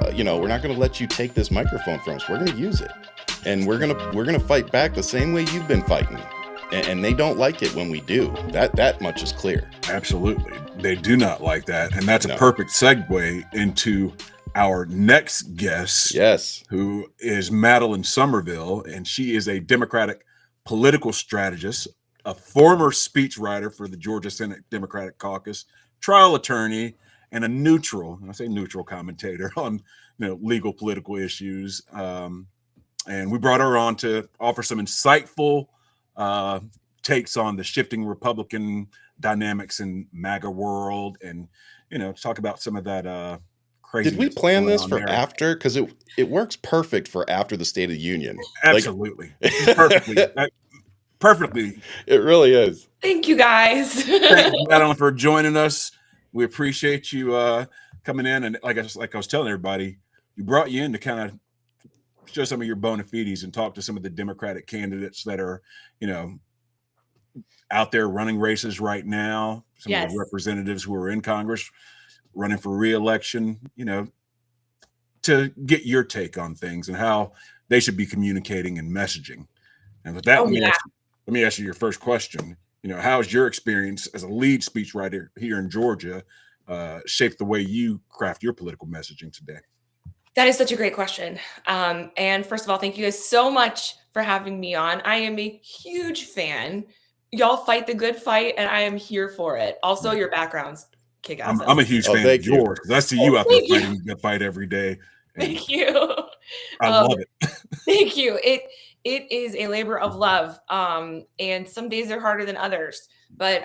we're not going to let you take this microphone from us. We're going to use it, and we're gonna fight back the same way you've been fighting. And they don't like it when we do. That much is clear. Absolutely, they do not like that, and that's a perfect segue into our next guest. Yes, who is Madeline Summerville, and she is a Democratic political strategist, a former speechwriter for the Georgia Senate Democratic Caucus, trial attorney, and a neutral, and I say neutral commentator on legal political issues. And we brought her on to offer some insightful takes on the shifting Republican dynamics in MAGA world, and talk about some of that crazy. Did we plan this for there. After? Because it works perfect for after the State of the Union. Absolutely, perfectly. It really is. Thank you, guys. Thank you, Madeline, for joining us. We appreciate you coming in, and like I was telling everybody, we brought you in to kind of show some of your bona fides and talk to some of the Democratic candidates that are, out there running races right now. Some of the representatives who are in Congress running for re-election, to get your take on things and how they should be communicating and messaging. And with that, let me ask you your first question. How's your experience as a lead speechwriter here in Georgia shaped the way you craft your political messaging today? That is such a great question. And first of all, thank you guys so much for having me on. I am a huge fan. Y'all fight the good fight, and I am here for it. Also, your backgrounds kick ass. I'm a huge fan of yours, because I see you out there fighting the good fight every day. Thank you. I love it. Thank you. It is a labor of love. And some days are harder than others, but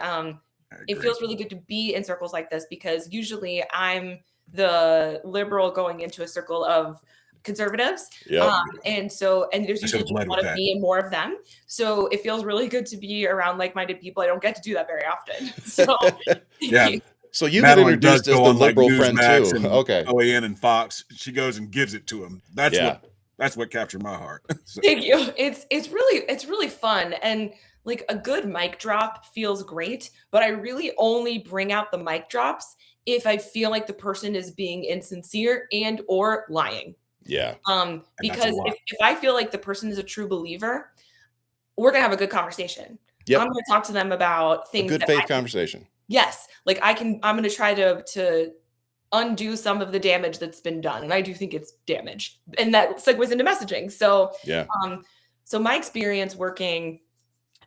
it feels really good to be in circles like this, because usually I'm the liberal going into a circle of conservatives. And there's usually want to be in more of them. So it feels really good to be around like-minded people. I don't get to do that very often. So yeah. So you get introduced as the liberal friend too. Okay. OAN and Fox, she goes and gives it to him. That's what captured my heart. So. Thank you. It's really fun, and like a good mic drop feels great, but I really only bring out the mic drops if I feel like the person is being insincere and or lying. Yeah. Because if I feel like the person is a true believer, we're gonna have a good conversation. Yep. I'm gonna talk to them about things. A good faith conversation. Yes. Like I'm gonna try to undo some of the damage that's been done. And I do think it's damage. And that segues into messaging. So so my experience working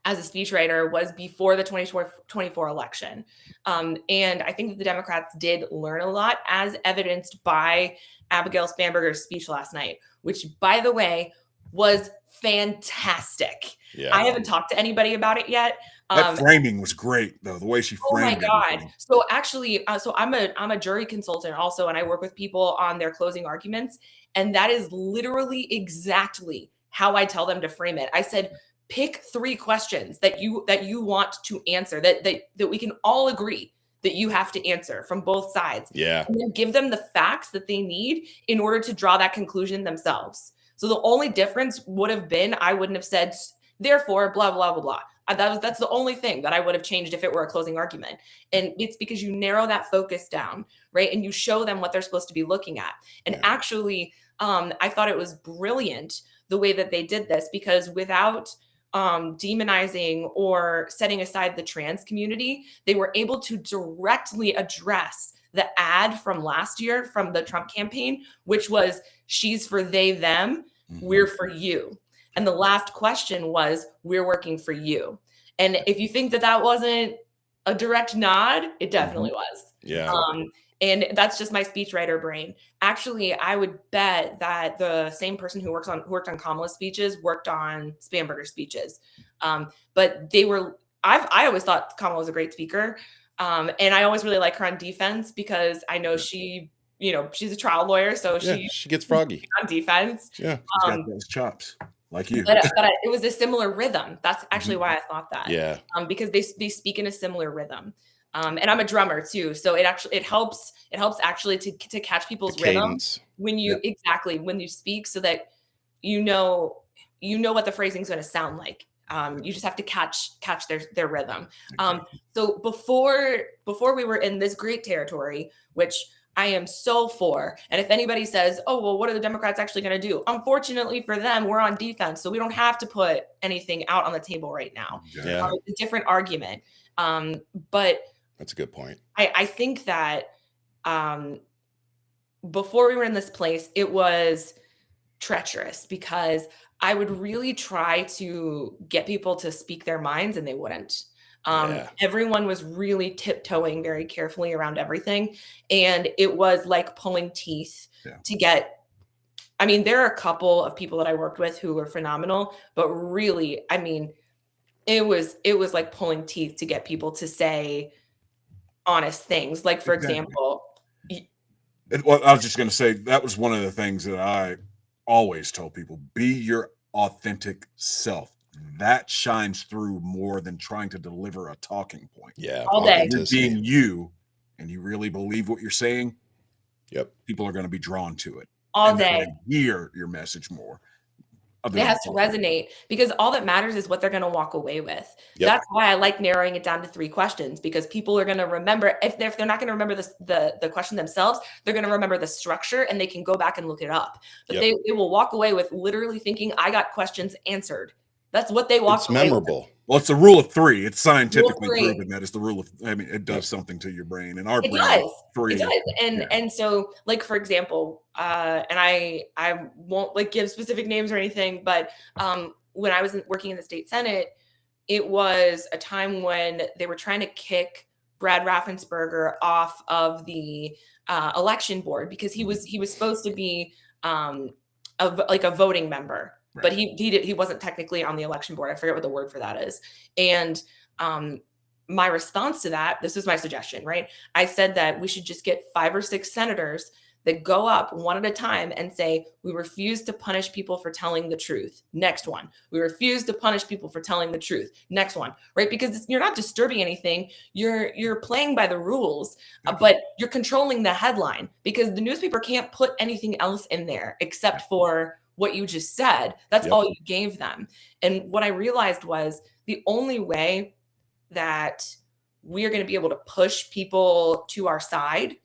as a speechwriter was before the 2024 election. And I think that the Democrats did learn a lot, as evidenced by Abigail Spanberger's speech last night, which, by the way, was fantastic. Yeah. I haven't talked to anybody about it yet. That framing was great, though. The way she framed it. Oh my God. So actually, I'm a jury consultant also, and I work with people on their closing arguments. And that is literally exactly how I tell them to frame it. I said, pick 3 questions that you want to answer, that we can all agree that you have to answer from both sides. Yeah. And then give them the facts that they need in order to draw that conclusion themselves. So the only difference would have been, I wouldn't have said, therefore, blah, blah, blah, blah. That's the only thing that I would have changed if it were a closing argument. And it's because you narrow that focus down, right? And you show them what they're supposed to be looking at. And actually, I thought it was brilliant the way that they did this, because without demonizing or setting aside the trans community, they were able to directly address the ad from last year from the Trump campaign, which was, she's for they, them, we're for you. And the last question was, we're working for you. And if you think that wasn't a direct nod, it definitely was. Yeah. And that's just my speechwriter brain. Actually, I would bet that the same person who worked on Kamala's speeches worked on Spanberger's speeches. But I always thought Kamala was a great speaker. And I always really like her on defense, because I know she's a trial lawyer, so she gets froggy on defense. Yeah, she's got those chops like you. But it was a similar rhythm. That's actually why I thought that. Yeah. Because they speak in a similar rhythm. And I'm a drummer too, so it helps actually to catch people's rhythm when you when you speak, so that you know what the phrasing is going to sound like. You just have to catch their rhythm. So before we were in this great territory, which I am so for. And if anybody says, oh, well, what are the Democrats actually going to do? Unfortunately for them, we're on defense. So we don't have to put anything out on the table right now. Yeah. It's a different argument. But that's a good point. I think that before we were in this place, it was treacherous because I would really try to get people to speak their minds and they wouldn't. Everyone was really tiptoeing very carefully around everything. And it was like pulling teeth to get, I mean, there are a couple of people that I worked with who were phenomenal, but really, I mean, it was like pulling teeth to get people to say honest things. Like, for example, well, I was just going to say that was one of the things that I always tell people: be your authentic self. That shines through more than trying to deliver a talking point. Yeah, all day. You're being you, and you really believe what you're saying. Yep, people are going to be drawn to it all day. Hear your message more. It has to resonate because all that matters is what they're going to walk away with. Yep. That's why I like narrowing it down to 3 questions, because people are going to remember, if they're not going to remember the question themselves, they're going to remember the structure and they can go back and look it up. But they will walk away with literally thinking, I got questions answered. That's what they walk away memorable. with. Well, it's the rule of 3. It's scientifically proven that it's the rule of, I mean, it does something to your brain, and our brain does. 3. It does. And so, like, for example, and I won't like give specific names or anything, but when I was working in the state Senate, it was a time when they were trying to kick Brad Raffensperger off of the election board because he was supposed to be a voting member. Right. But he wasn't technically on the election board. I forget what the word for that is. And my response to that, this is my suggestion, right? I said that we should just get 5 or 6 senators that go up one at a time and say, we refuse to punish people for telling the truth. Next one. We refuse to punish people for telling the truth. Next one, right? Because you're not disturbing anything. You're playing by the rules, but you're controlling the headline because the newspaper can't put anything else in there except for what you just said. That's all you gave them. And what I realized was the only way that we are going to be able to push people to our side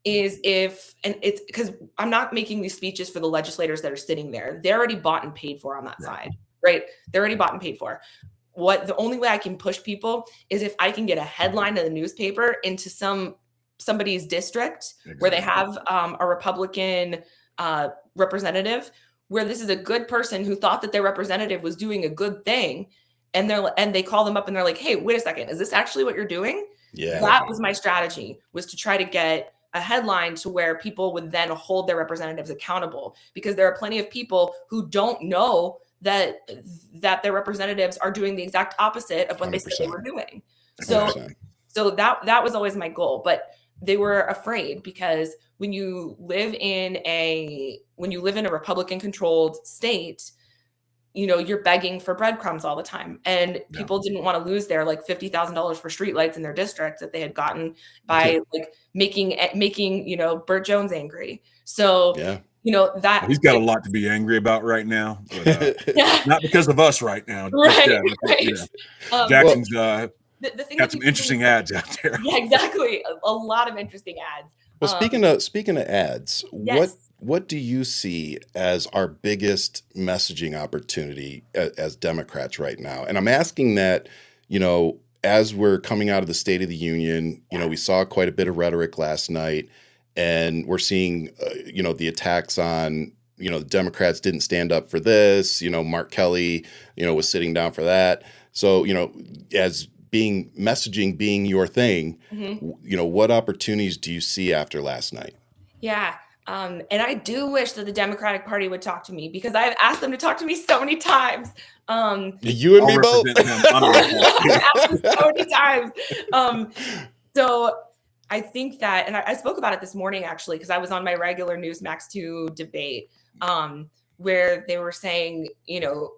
is if, and it's because I'm not making these speeches for the legislators that are sitting there. They're already bought and paid for on that side, right? They're already bought and paid for. The only way I can push people is if I can get a headline in the newspaper into somebody's district where they have a Republican representative, where this is a good person who thought that their representative was doing a good thing. And they call them up and they're like, hey, wait a second. Is this actually what you're doing? Yeah. That was my strategy, was to try to get a headline to where people would then hold their representatives accountable, because there are plenty of people who don't know that their representatives are doing the exact opposite of what 100%. They said they were doing. So that was always my goal, but they were afraid because when you live in a Republican controlled state, you're begging for breadcrumbs all the time. And people didn't want to lose their like $50,000 for streetlights in their districts that they had gotten by like making Burt Jones angry. So, that he's got a lot to be angry about right now, but not because of us right now. Right. Jackson's the thing got some interesting ads out there. Yeah, exactly. A lot of interesting ads. Well, speaking of ads, what do you see as our biggest messaging opportunity as Democrats right now? And I'm asking that, as we're coming out of the State of the Union, we saw quite a bit of rhetoric last night, and we're seeing, the attacks on, the Democrats didn't stand up for this. Mark Kelly, was sitting down for that. So, as messaging being your thing, what opportunities do you see after last night? Yeah. And I do wish that the Democratic Party would talk to me, because I've asked them to talk to me so many times. You and me both. I've asked them so many times. So I think that, and I spoke about it this morning, actually, because I was on my regular Newsmax 2 debate, where they were saying, you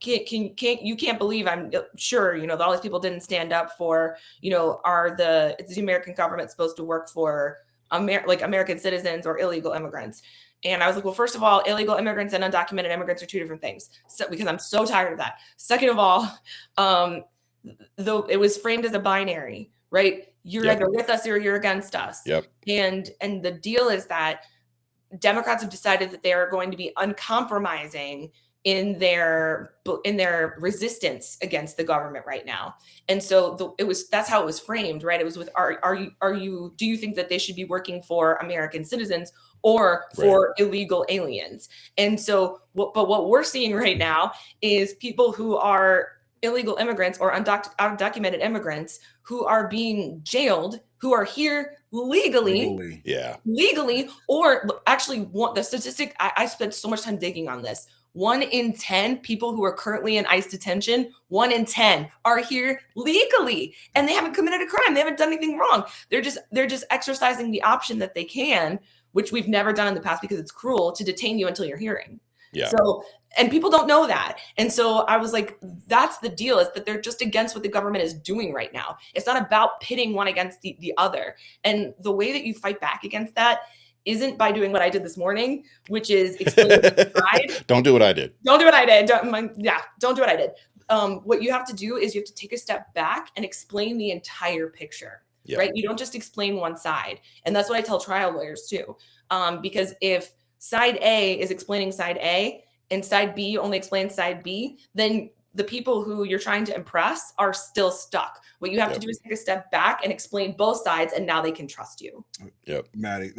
can't believe, I'm sure, all these people didn't stand up for, is the American government supposed to work for American citizens or illegal immigrants? And I was like, well, first of all, illegal immigrants and undocumented immigrants are 2 different things. So, because I'm so tired of that. Second of all, though it was framed as a binary, right? You're Yep. either with us or you're against us. Yep. And the deal is that Democrats have decided that they are going to be uncompromising in their resistance against the government right now. And so that's how it was framed, right? It was with do you think that they should be working for American citizens or for illegal aliens? And so what we're seeing right now is people who are illegal immigrants or undocumented immigrants who are being jailed, who are here legally, or actually the statistic, I spent so much time digging on this. 1 in 10 people who are currently in ICE detention, 1 in 10 are here legally, and they haven't committed a crime. They haven't done anything wrong. They're just exercising the option that they can, which we've never done in the past because it's cruel, to detain you until your hearing. Yeah. So, and people don't know that. And so I was like, that's the deal, is that they're just against what the government is doing right now. It's not about pitting one against the other. And the way that you fight back against that isn't by doing what I did this morning, which is explain Don't do what I did. Don't do what I did. Don't do what I did. What you have to do is you have to take a step back and explain the entire picture, right? You don't just explain one side. And that's what I tell trial lawyers too. Because if side A is explaining side A and side B only explains side B, then the people who you're trying to impress are still stuck. What you have to do is take a step back and explain both sides, and now they can trust you. Yep. Maddie,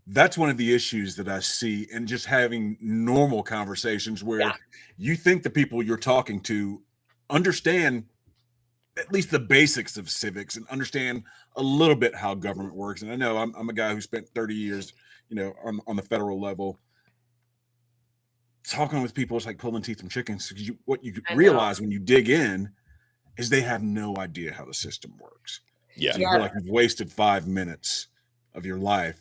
that's one of the issues that I see in just having normal conversations where you think the people you're talking to understand at least the basics of civics and understand a little bit how government works. And I know I'm a guy who spent 30 years, on the federal level. Talking with people is like pulling teeth from chickens. What you realize when you dig in is they have no idea how the system works. Yeah. So you feel like you've wasted 5 minutes of your life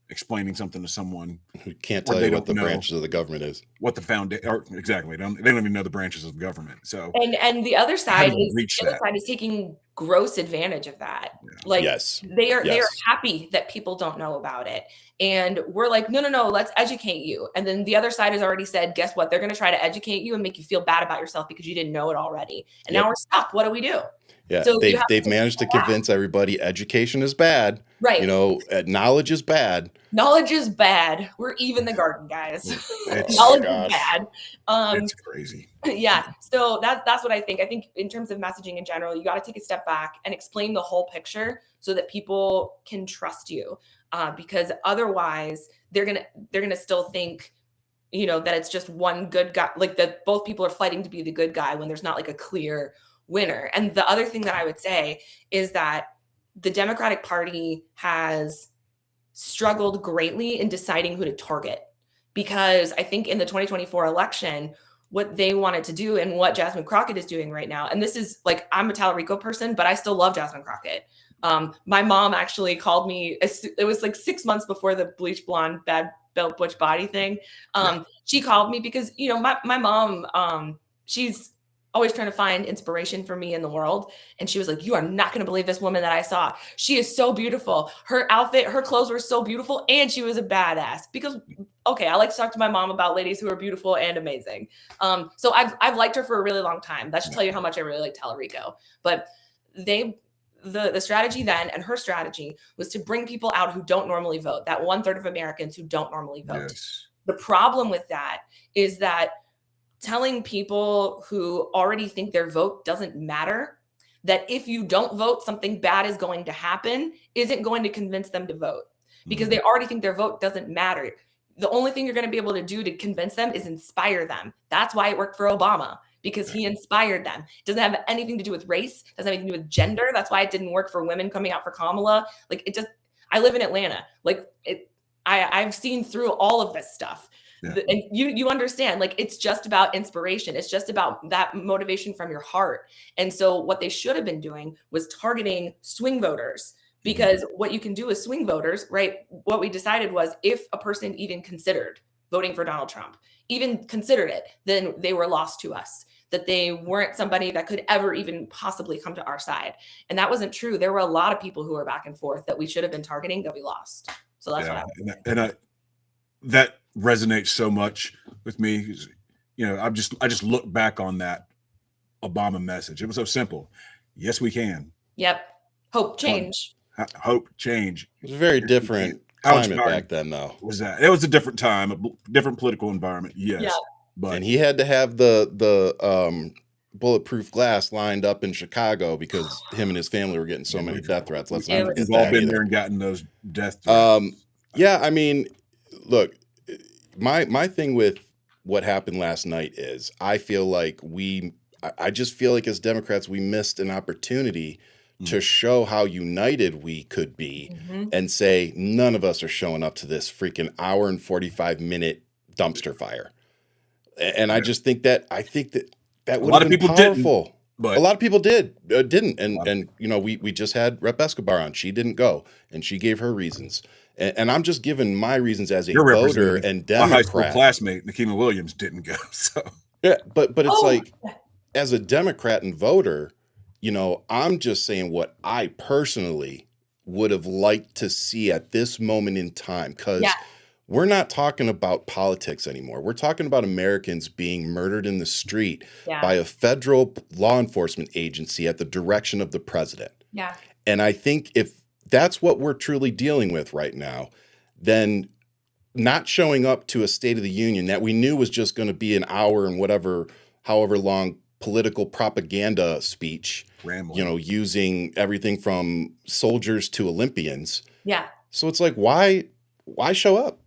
explaining something to someone who can't tell you what the branches of the government is, what the foundation, exactly. They don't even know the branches of government. So, and the other side is taking gross advantage of that. Yeah. Like they are happy that people don't know about it. And we're like, no, let's educate you. And then the other side has already said, guess what? They're going to try to educate you and make you feel bad about yourself because you didn't know it already. And now we're stuck. What do we do? Yeah, so they've managed to convince everybody education is bad. Right. Knowledge is bad. Knowledge is bad. We're even the garden, guys. Knowledge is bad. It's crazy. Yeah. So that's what I think. I think in terms of messaging in general, you got to take a step back and explain the whole picture so that people can trust you. Because otherwise they're gonna still think, that it's just one good guy, like that both people are fighting to be the good guy when there's not like a clear winner. And the other thing that I would say is that the Democratic Party has struggled greatly in deciding who to target, because I think in the 2024 election, what they wanted to do and what Jasmine Crockett is doing right now, and this is like, I'm a Tallarico person, but I still love Jasmine Crockett. My mom actually called me, it was like 6 months before the bleach blonde, bad belt butch body thing. She called me because, my mom, she's always trying to find inspiration for me in the world. And she was like, you are not going to believe this woman that I saw. She is so beautiful. Her outfit, her clothes were so beautiful. And she was a badass because, I like to talk to my mom about ladies who are beautiful and amazing. So I've liked her for a really long time. That should tell you how much I really like Tallarico. But the strategy then, and her strategy, was to bring people out who don't normally vote, that 1/3 of Americans who don't normally vote. Yes. The problem with that is that telling people who already think their vote doesn't matter, that if you don't vote, something bad is going to happen, isn't going to convince them to vote, because they already think their vote doesn't matter. The only thing you're going to be able to do to convince them is inspire them. That's why it worked for Obama, because he inspired them. It doesn't have anything to do with race, doesn't have anything to do with gender. That's why it didn't work for women coming out for Kamala. I live in Atlanta. I've seen through all of this stuff. Yeah. And you understand, it's just about inspiration. It's just about that motivation from your heart. And so what they should have been doing was targeting swing voters, because what you can do with swing voters, right? What we decided was, if a person even considered voting for Donald Trump, even considered it, then they were lost to us, that they weren't somebody that could ever even possibly come to our side. And that wasn't true. There were a lot of people who were back and forth that we should have been targeting that we lost. So that's what that resonates so much with me. I just look back on that Obama message. It was so simple. Yes, we can. Yep. Hope change. Hope change. It was a very different climate back then, though. Was that? It was a different time, a different political environment. Yes. Yeah. But and he had to have the bulletproof glass lined up in Chicago because him and his family were getting so many death threats. Let's not forget we've all that been either. there and gotten those death threats. Yeah, I mean, look, my thing with what happened last night is I feel like I just feel like as Democrats we missed an opportunity to show how united we could be and say none of us are showing up to this freaking hour and 45-minute dumpster fire. And I just think that that would have been powerful. Didn't, but a lot of people didn't. And you know, we just had Rep. Escobar on. She didn't go, and she gave her reasons. And I'm just giving my reasons as a voter and Democrat. My high school classmate, Nikema Williams, didn't go. So yeah, but it's like, as a Democrat and voter, you know, I'm just saying what I personally would have liked to see at this moment in time, because we're not talking about politics anymore. We're talking about Americans being murdered in the street by a federal law enforcement agency at the direction of the president. Yeah. And I think if that's what we're truly dealing with right now, then not showing up to a State of the Union that we knew was just going to be an hour and however long political propaganda speech, rambling, you know, using everything from soldiers to Olympians. Yeah. So it's like, why show up?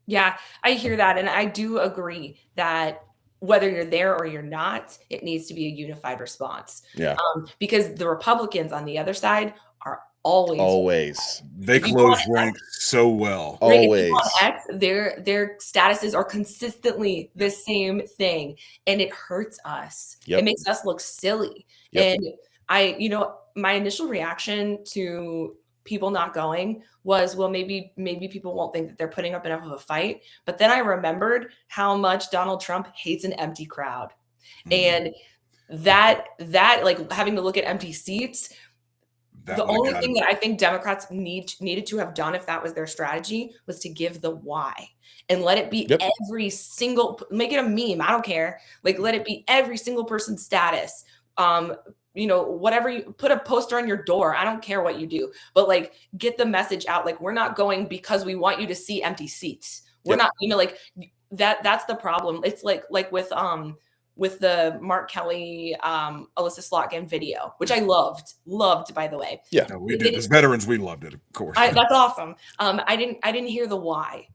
Yeah, I hear that. And I do agree that whether you're there or you're not, it needs to be a unified response. Yeah. Because the Republicans on the other side are always they close ranks so well. Always. On X, their statuses are consistently the same thing, and it hurts us. It makes us look silly. And my initial reaction to people not going was, well, maybe people won't think that they're putting up enough of a fight. But then I remembered how much Donald Trump hates an empty crowd. And that like having to look at empty seats, the only thing that I think Democrats needed to have done, if that was their strategy, was to give the why and let it be every single, make it a meme. I don't care. Like, let it be every single person's status. You know, whatever, you put a poster on your door. I don't care what you do, but like, get the message out. Like, we're not going because we want you to see empty seats. We're not, you know, like that's the problem. It's like with the Mark Kelly, Alyssa Slotkin video, which I loved, by the way. Yeah, no, we did. As veterans, we loved it, of course. That's awesome. I didn't hear the why.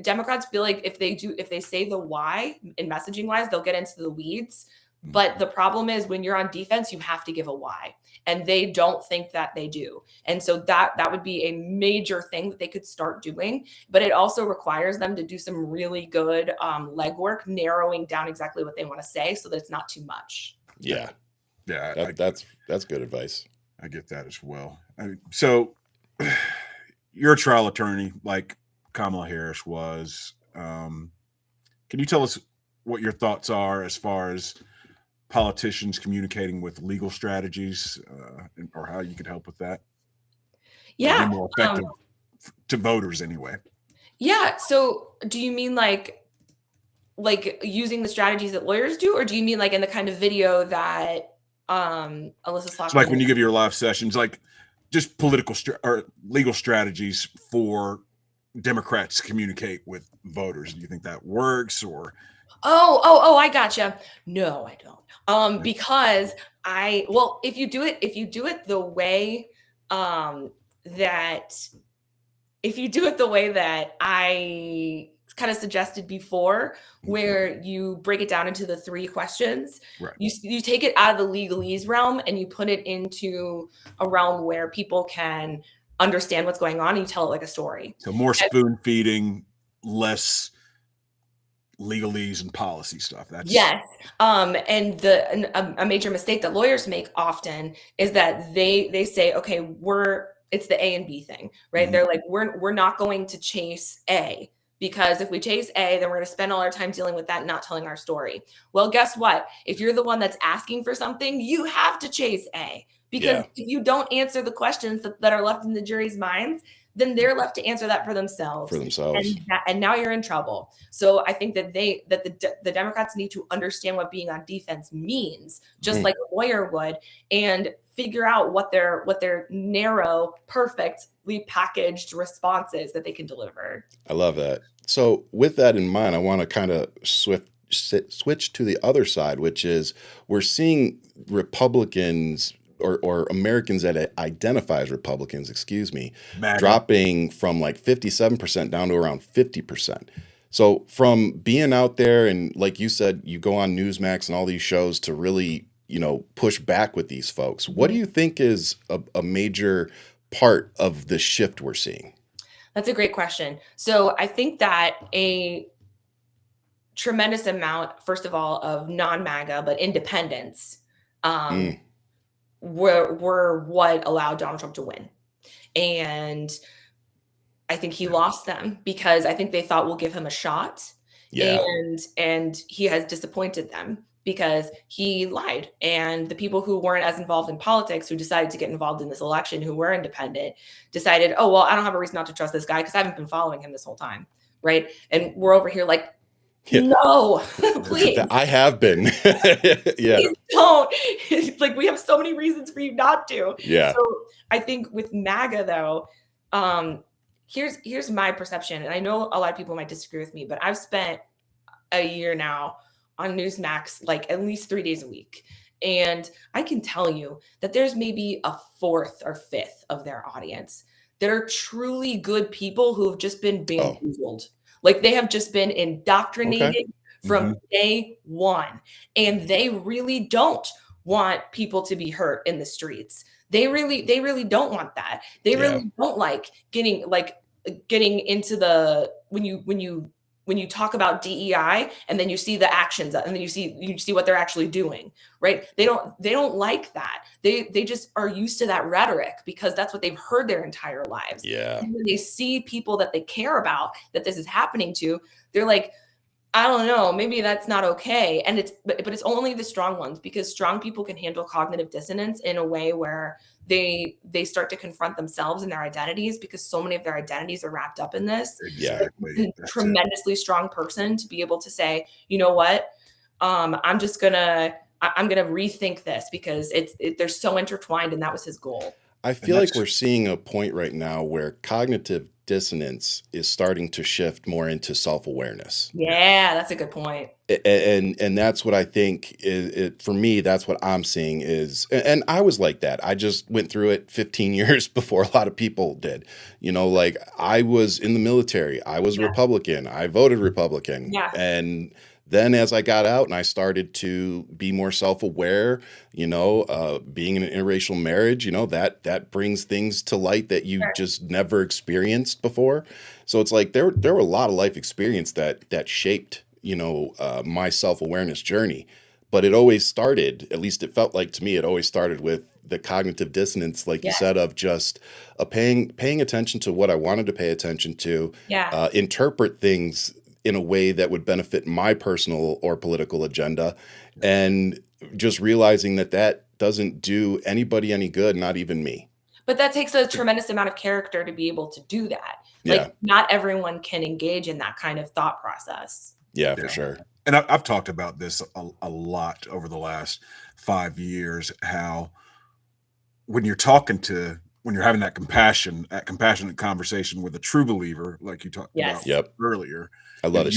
Democrats feel like if they say the why in messaging wise, they'll get into the weeds. But the problem is when you're on defense, you have to give a why, and they don't think that they do. And so that would be a major thing that they could start doing. But it also requires them to do some really good legwork, narrowing down exactly what they want to say so that it's not too much. Yeah. That's good advice. I get that as well. So you're a trial attorney like Kamala Harris was. Can you tell us what your thoughts are as far as politicians communicating with legal strategies, or how you could help with that? Yeah. Be more effective to voters anyway. Yeah. So do you mean like using the strategies that lawyers do, or do you mean like in the kind of video that Alyssa Slotkin? So like when you give your live sessions, like just political or legal strategies for Democrats to communicate with voters. Do you think that works, or? Oh, I gotcha. No, I don't. Because if you do it the way that I kind of suggested before, where you break it down into the 3 questions, right. You take it out of the legalese realm and you put it into a realm where people can understand what's going on, and you tell it like a story. So more spoon feeding, less legalese and policy stuff. That's yes. And a major mistake that lawyers make often is that they say, okay, it's the A and B thing, right? They're like, we're not going to chase A, because if we chase A, then we're going to spend all our time dealing with that and not telling our story. Well, guess what? If you're the one that's asking for something, you have to chase A, because if you don't answer the questions that are left in the jury's minds, then they're left to answer that for themselves. And now you're in trouble. So I think that the Democrats need to understand what being on defense means, just like a lawyer would, and figure out what their narrow, perfectly packaged responses that they can deliver. I love that. So with that in mind, I want to kind of switch to the other side, which is we're seeing Republicans or Americans that identify as Republicans, MAGA. dropping from like 57% down to around 50%. So from being out there, and like you said, you go on Newsmax and all these shows to really, push back with these folks. What do you think is a major part of the shift we're seeing? That's a great question. So I think that a tremendous amount, first of all, of non-MAGA, but independents, were what allowed Donald Trump to win. And I think he lost them because I think they thought we'll give him a shot. Yeah. And he has disappointed them because he lied. And the people who weren't as involved in politics, who decided to get involved in this election, who were independent, decided, oh, well, I don't have a reason not to trust this guy because I haven't been following him this whole time. Right. And we're over here like, no, please. I have been. Yeah. Please don't. Like, we have so many reasons for you not to. Yeah. So I think with MAGA, though, here's my perception. And I know a lot of people might disagree with me, but I've spent a year now on Newsmax, like at least 3 days a week. And I can tell you that there's maybe a fourth or fifth of their audience that are truly good people who have just been bamboozled. Like, they have just been indoctrinated from day one. And they really don't want people to be hurt in the streets. They really don't want that. They really don't like getting into the, when you talk about DEI and then you see the actions and then you see what they're actually doing, right? They don't like that. They just are used to that rhetoric because that's what they've heard their entire lives. Yeah. And when they see people that they care about, that this is happening to, they're like, I don't know, maybe that's not okay. And but it's only the strong ones, because strong people can handle cognitive dissonance in a way where they start to confront themselves and their identities, because so many of their identities are wrapped up in this. Exactly. A tremendously strong person to be able to say, you know what, I'm gonna rethink this because they're so intertwined, and that was his goal. I feel like we're seeing a point right now where cognitive dissonance is starting to shift more into self-awareness. Yeah, that's a good point. And that's what I think for me, that's what I'm seeing is, and I was like that. I just went through it 15 years before a lot of people did. Like, I was in the military. I was Republican. I voted Republican. Yeah. And then as I got out and I started to be more self-aware, being in an interracial marriage, that brings things to light that you just never experienced before. So it's like there were a lot of life experience that shaped, my self-awareness journey. But it always started, at least it felt like to me, it always started with the cognitive dissonance, like you said, of just paying attention to what I wanted to pay attention to, interpret things in a way that would benefit my personal or political agenda, and just realizing that doesn't do anybody any good, not even me. But that takes a tremendous amount of character to be able to do that. Like, not everyone can engage in that kind of thought process. Yeah, for sure. And I've talked about this a lot over the last 5 years, how when you're having that compassionate conversation with a true believer, like you talked about earlier, I love it.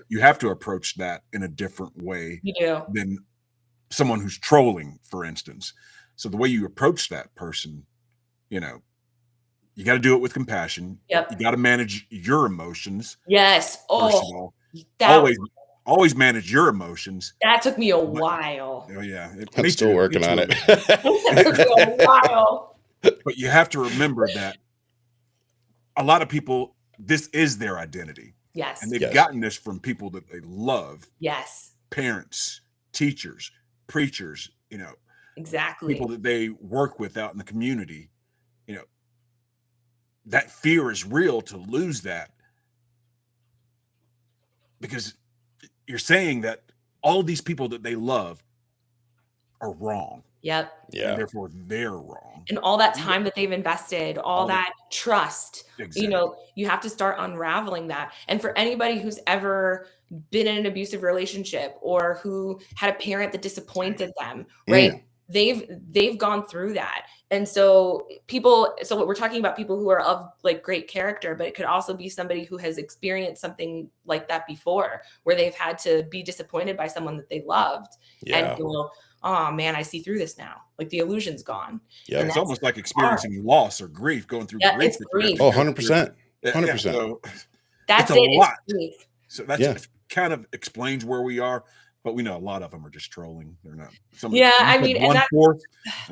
You have to approach that in a different way You do. than someone who's trolling, for instance. So the way you approach that person, you got to do it with compassion. Yep. You got to manage your emotions. Yes. First of all, always manage your emotions. That took me a while. Oh yeah, I'm still working on it. That took me a while. But you have to remember that a lot of people, this is their identity. Yes. And they've gotten this from people that they love. Yes. Parents, teachers, preachers, exactly. People that they work with out in the community. That fear is real to lose that, because you're saying that all of these people that they love are wrong. Yep. And therefore they're wrong. And all that time that they've invested, all that trust, Exactly. you have to start unraveling that. And for anybody who's ever been in an abusive relationship or who had a parent that disappointed them, right? They've gone through that. And so what we're talking about, people who are of like great character, but it could also be somebody who has experienced something like that before, where they've had to be disappointed by someone that they loved and go, oh man, I see through this now. Like the illusion's gone. Yeah, it's almost like experiencing loss or grief, going through grief. It's grief. Oh, 100%. 100%. So that's it's a lot. It's so that's kind of explains where we are, but we know a lot of them are just trolling. They're not. I mean, and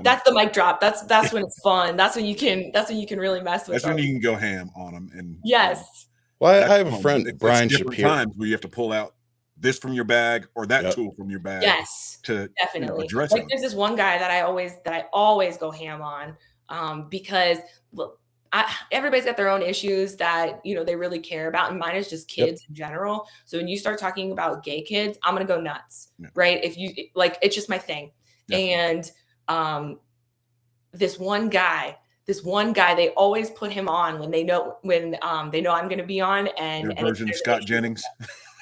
that's the mic drop. That's when it's fun. That's when you can really mess with. That's when you can go ham on them. And yes. Well, I have a friend, Brian Shapiro. Times where you have to pull out this from your bag or that tool from your bag. Yes, to definitely. Address like there's this one guy that I always go ham on, because look, everybody's got their own issues that they really care about, and mine is just kids in general. So when you start talking about gay kids, I'm gonna go nuts, right? If you like, it's just my thing. And this one guy, they always put him on when they know I'm going to be on. And your version of Scott Jennings.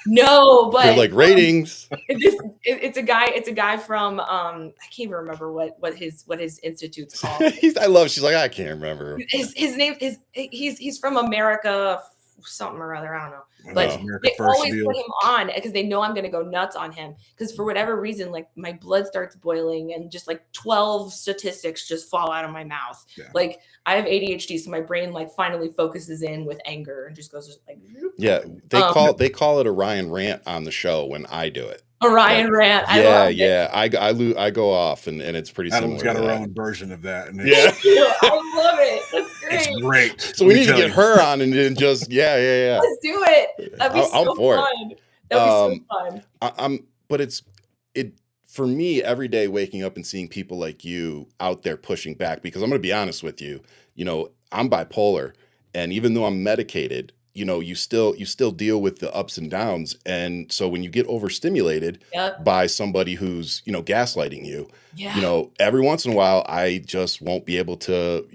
No, but they're like ratings. It's a guy from I can't even remember what his institute's called. She's like, I can't remember. His name is he's from America something or other, I don't know. But they always put him on because they know I'm going to go nuts on him, because for whatever reason, like my blood starts boiling and just like 12 statistics just fall out of my mouth. Like I have ADHD, so my brain like finally focuses in with anger and just goes like. Yeah, they call it a Ryan rant on the show when I do it. A Ryan rant. I go off and it's pretty similar. Adam's got her own version of that. And I love it. That's great. It's great. So we need to get her on and then just Let's do it. That'd be so fun. That'd be so fun. But it for me, every day waking up and seeing people like you out there pushing back, because I'm going to be honest with you, I'm bipolar, and even though I'm medicated, you still deal with the ups and downs. And so when you get overstimulated by somebody who's, gaslighting you, every once in a while, I just won't be able to,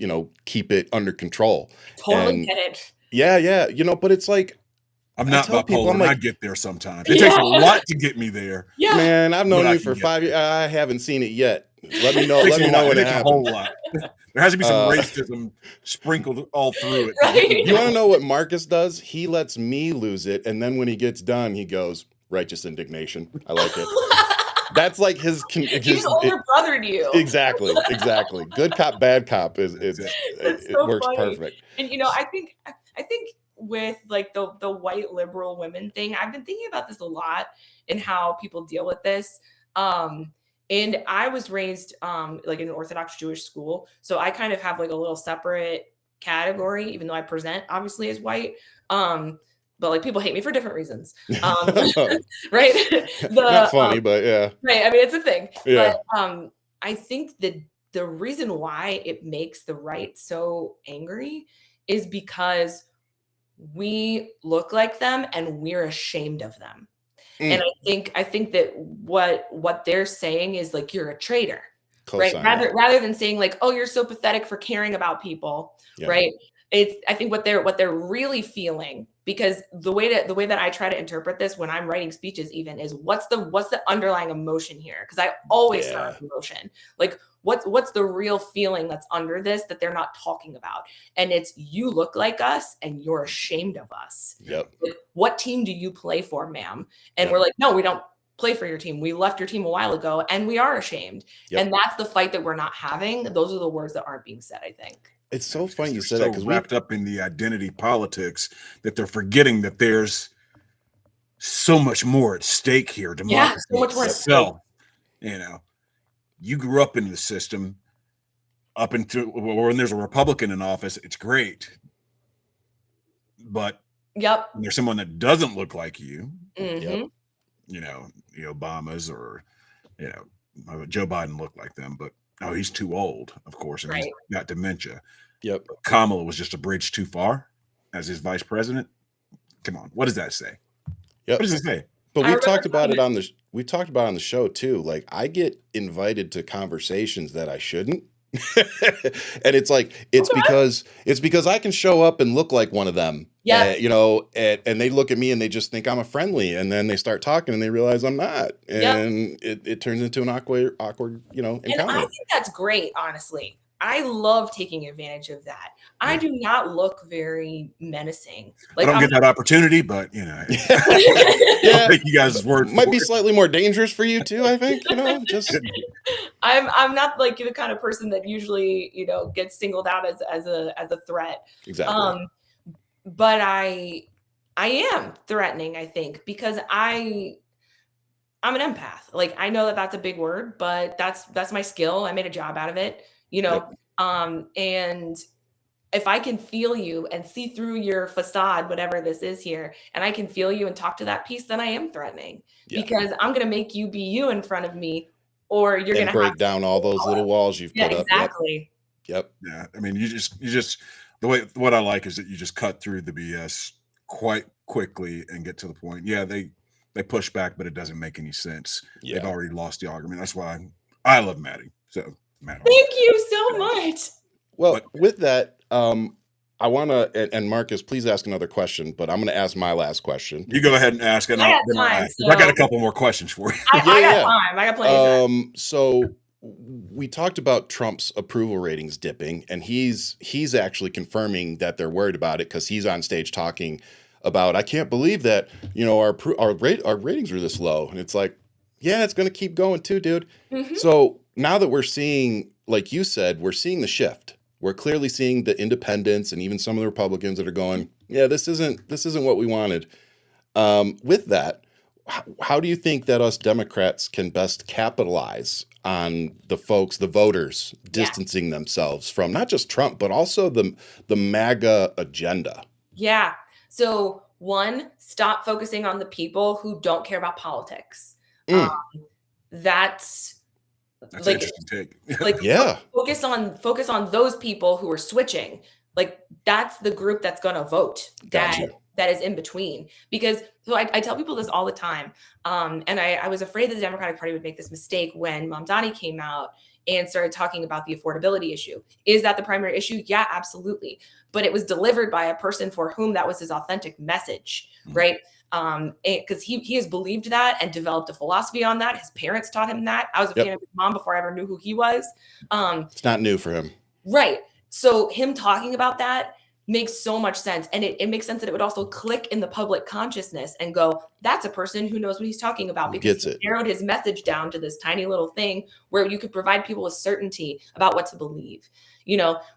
keep it under control. Totally get it. Yeah. But it's like, I'm not bipolar. I get there sometimes. It takes a lot to get me there. Yeah. Man, I've known you for 5 years. I haven't seen it yet. Let me know. Let me know when it happens. A whole lot. There has to be some racism sprinkled all through it. Right. You want to know what Marcus does? He lets me lose it, and then when he gets done, he goes, righteous indignation. I like it. That's like his older brother to you. Exactly. Good cop, bad cop it works funny. Perfect. And I think with like the white liberal women thing, I've been thinking about this a lot and how people deal with this. And I was raised like in an Orthodox Jewish school, so I kind of have like a little separate category, even though I present obviously as white. But like people hate me for different reasons, right? Not funny, but yeah. Right. I mean, it's a thing. Yeah. But I think that the reason why it makes the right so angry is because we look like them and we're ashamed of them. And I think that what they're saying is like, you're a traitor, right? Rather than saying like, oh, you're so pathetic for caring about people, right? I think what they're really feeling, because the way that I try to interpret this when I'm writing speeches even is what's the underlying emotion here? Because I always start with emotion. Like what's the real feeling that's under this that they're not talking about? And it's, you look like us and you're ashamed of us. Yep. Like, what team do you play for, ma'am? And we're like, no, we don't play for your team. We left your team a while ago and we are ashamed. And that's the fight that we're not having. Those are the words that aren't being said, I think. It's so funny you said that, because wrapped up in the identity politics that they're forgetting that there's so much more at stake here. Democracy so much more itself. You grew up in the system up until when there's a Republican in office, it's great. But when there's someone that doesn't look like you, the Obamas or Joe Biden looked like them, but he's too old, of course, and he's got dementia. Yep. Kamala was just a bridge too far as his vice president. Come on, what does that say? Yep. What does it say? But I we've remember talked about talking it on the we talked about it on the show too. Like I get invited to conversations that I shouldn't. And it's like okay. it's because I can show up and look like one of them. Yep. You know, and they look at me and they just think I'm a friendly, and then they start talking and they realize I'm not, Yep. and it turns into an awkward And I encounter. think that's great, honestly. I love taking advantage of that. I Yeah. do not look very menacing. I Like don't I'm get that opportunity, but you know, Yeah, I'll take you guys' word might for be it. slightly more dangerous for you too. I think just I'm not like the kind of person that usually, gets singled out as a threat. exactly. But I am threatening, I think, because I'm an empath. Like I know that that's a big word, but that's my skill. I made a job out of it, Yep. and if I can feel you and see through your facade, whatever this is here, and I can feel you and talk to that piece, then I am threatening Yeah. because I'm going to make you be you in front of me, or you're going And to have break down all those little walls you've yeah, put up. exactly. Yep. Yeah, I mean, you just what I like is that you just cut through the BS quite quickly and get to the point. Yeah, they push back, but it doesn't make any sense. Yeah. They've already lost the argument. That's why I love Maddie. So Maddie. Thank you so much. Well, But- with that, I want to, and Marcus, please ask another question, but I'm going to ask my last question. You go ahead and ask, and I got then I'll time, ask. I got a so- couple more questions for you. I got Yeah. time. I got plenty of time. So we talked about Trump's approval ratings dipping, and he's actually confirming that they're worried about it because he's on stage talking about, I can't believe that, our ratings are this low. And it's like, yeah, it's going to keep going too, dude. Mhm. So now that we're seeing, like you said, we're seeing the shift. We're clearly seeing the independents and even some of the Republicans that are going, yeah, this isn't what we wanted. With that, how do you think that us Democrats can best capitalize on the voters distancing themselves from not just Trump, but also the MAGA agenda? Yeah. So one, stop focusing on the people who don't care about politics. Mm. That's That's like, an interesting take. like Yeah. focus on those people who are switching. Like that's the group that's going to vote. Gotcha. That is in between. Because so I tell people this all the time. And I was afraid that the Democratic Party would make this mistake when Mamdani came out and started talking about the affordability issue. Is that the primary issue? Yeah, absolutely. But it was delivered by a person for whom that was his authentic message, right? Because he has believed that and developed a philosophy on that. His parents taught him that. I was a fan of his mom before I ever knew who he was. It's not new for him. Right. So him talking about that makes so much sense. And it makes sense that it would also click in the public consciousness and go, that's a person who knows what he's talking about, because Gets he it. narrowed his message down to this tiny little thing where you could provide people with certainty about what to believe.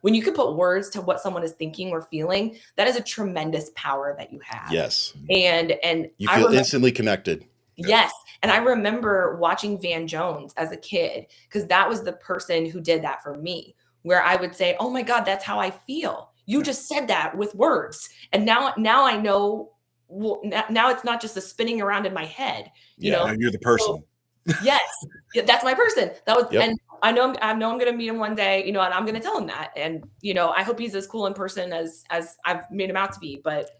When you can put words to what someone is thinking or feeling, that is a tremendous power that you have. Yes. And You feel instantly connected. Yes. And I remember watching Van Jones as a kid, because that was the person who did that for me, where I would say, oh my God, that's how I feel. You just said that with words. And now I know, well, now it's not just a spinning around in my head. Now you're the person. Yes, that's my person. That was, Yep. and I know I'm going to meet him one day, and I'm going to tell him that. And, I hope he's as cool in person as I've made him out to be, but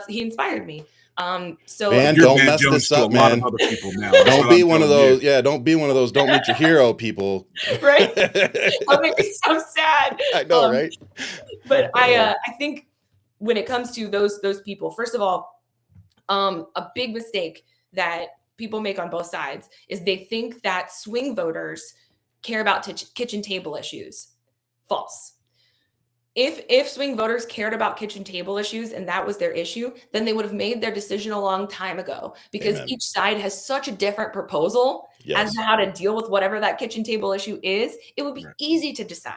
he inspired me. So Man, You're don't Van mess Jones this to a up, lot man. of other people now. That's Don't what be I'm one of telling you. those. Yeah, don't be one of those. Don't meet your hero people. right. I'll make me so sad. I know, right? But I think when it comes to those people, first of all, a big mistake that people make on both sides is they think that swing voters care about kitchen table issues. False. If swing voters cared about kitchen table issues and that was their issue, then they would have made their decision a long time ago, because Amen. each side has such a different proposal as to how to deal with whatever that kitchen table issue is. It would be easy to decide.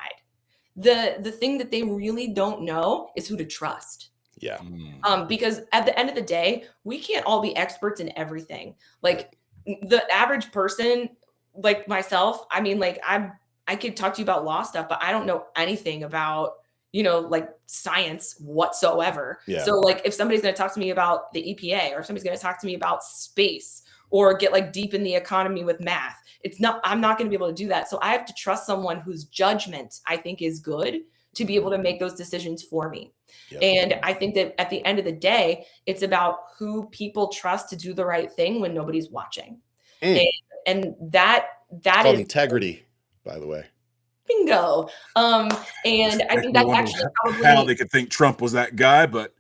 The thing that they really don't know is who to trust. Yeah. Because at the end of the day, we can't all be experts in everything. Like the average person, like myself, I mean, like I could talk to you about law stuff, but I don't know anything about, like science whatsoever. Yeah. So like if somebody's going to talk to me about the EPA, or if somebody's going to talk to me about space, or get like deep in the economy with math, I'm not going to be able to do that. So I have to trust someone whose judgment I think is good to be able to make those decisions for me. Yep. And I think that at the end of the day, it's about who people trust to do the right thing when nobody's watching. And that It's called is integrity, by the way. bingo. And I think that's actually probably how they could think Trump was that guy, but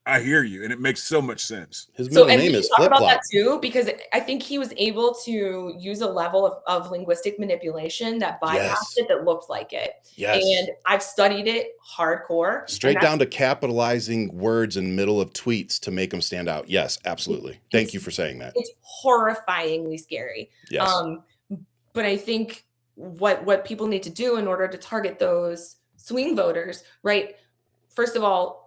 I hear you, and it makes so much sense. His middle and name we is can talk Flip about that Flop. too, because I think he was able to use a level of linguistic manipulation that bypassed Yes. it, that looked like it. Yes. And I've studied it hardcore. Straight down to capitalizing words in middle of tweets to make them stand out. Yes, absolutely. Thank you for saying that. It's horrifyingly scary. Yes. But I think what people need to do in order to target those swing voters, right? First of all,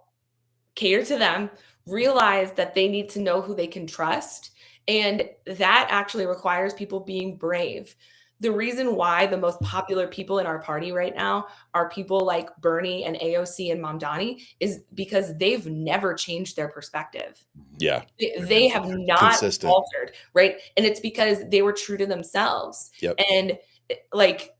cater to them, realize that they need to know who they can trust. And that actually requires people being brave. The reason why the most popular people in our party right now are people like Bernie and AOC and Mamdani is because they've never changed their perspective. Yeah. They have not Consistent. altered, right? And it's because they were true to themselves. Yep. And like,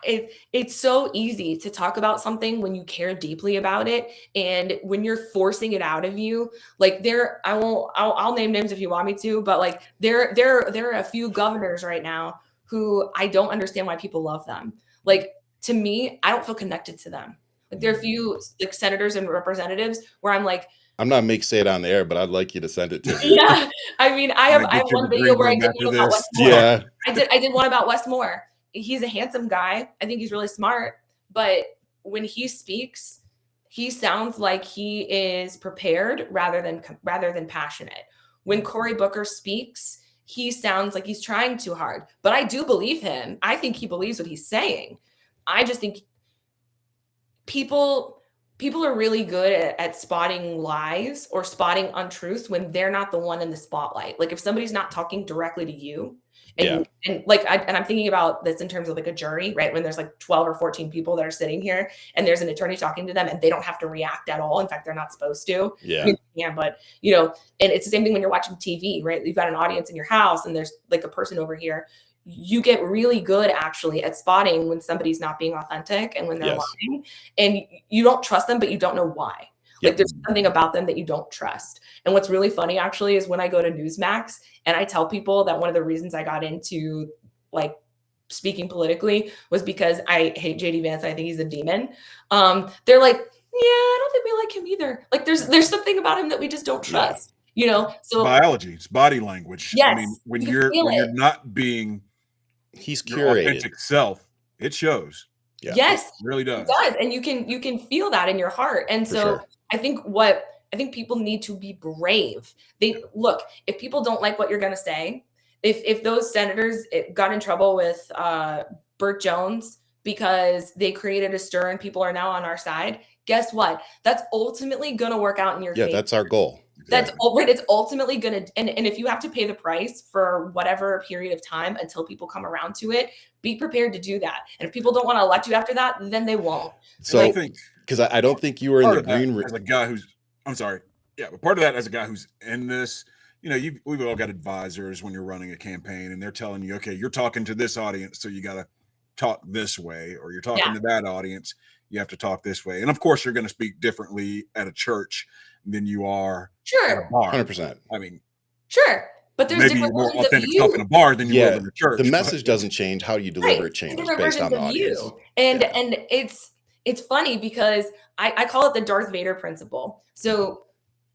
it's so easy to talk about something when you care deeply about it, and when you're forcing it out of you. Like I'll name names if you want me to, but like there are a few governors right now who I don't understand why people love them. Like, to me, I don't feel connected to them. Like, there are a few like senators and representatives where I'm like, I'm not making say it on the air, but I'd like you to send it to me. yeah. I mean, I have one video where I did one about Wes Moore. Yeah. I did one about Wes Moore. He's a handsome guy. I think he's really smart, but when he speaks, he sounds like he is prepared rather than passionate. When Cory Booker speaks, he sounds like he's trying too hard, but I do believe him. I think he believes what he's saying. I just think people are really good at spotting lies or spotting untruths when they're not the one in the spotlight. Like, if somebody's not talking directly to you, and like, I'm thinking about this in terms of like a jury, right? When there's like 12 or 14 people that are sitting here and there's an attorney talking to them and they don't have to react at all. In fact, they're not supposed to. Yeah. I mean, yeah, but and it's the same thing when you're watching TV, right? You've got an audience in your house and there's like a person over here. You get really good actually at spotting when somebody's not being authentic and when they're lying, and you don't trust them, but you don't know why. Like, there's something about them that you don't trust. And what's really funny actually is when I go to Newsmax and I tell people that one of the reasons I got into like speaking politically was because I hate JD Vance and I think he's a demon. They're like, yeah, I don't think we like him either. Like, there's something about him that we just don't trust. So biology, it's body language. Yes, I mean, when you're not being he's your curated authentic self, it shows. Yeah. Yes, it really does. It does, and you can feel that in your heart. And so sure. I think people need to be brave. If people don't like what you're going to say, if those senators got in trouble with Burt Jones because they created a stir and people are now on our side, guess what? That's ultimately going to work out in your favor. Yeah, that's our goal. Exactly. It's ultimately going to, and if you have to pay the price for whatever period of time until people come around to it, be prepared to do that. And if people don't want to elect you after that, then they won't. So, because I don't think you were in the green room. As a guy who's, I'm sorry. Yeah, but part of that, as a guy who's in this, we've all got advisors when you're running a campaign and they're telling you, okay, you're talking to this audience, so you got to talk this way, or you're talking to that audience, you have to talk this way. And of course, you're going to speak differently at a church than you are at a bar. 100%. I mean, sure. But there's maybe different more versions authentic of stuff in a bar than you will in a church. The message doesn't change. How you deliver it changes based on the audience. And it's funny because I call it the Darth Vader principle. So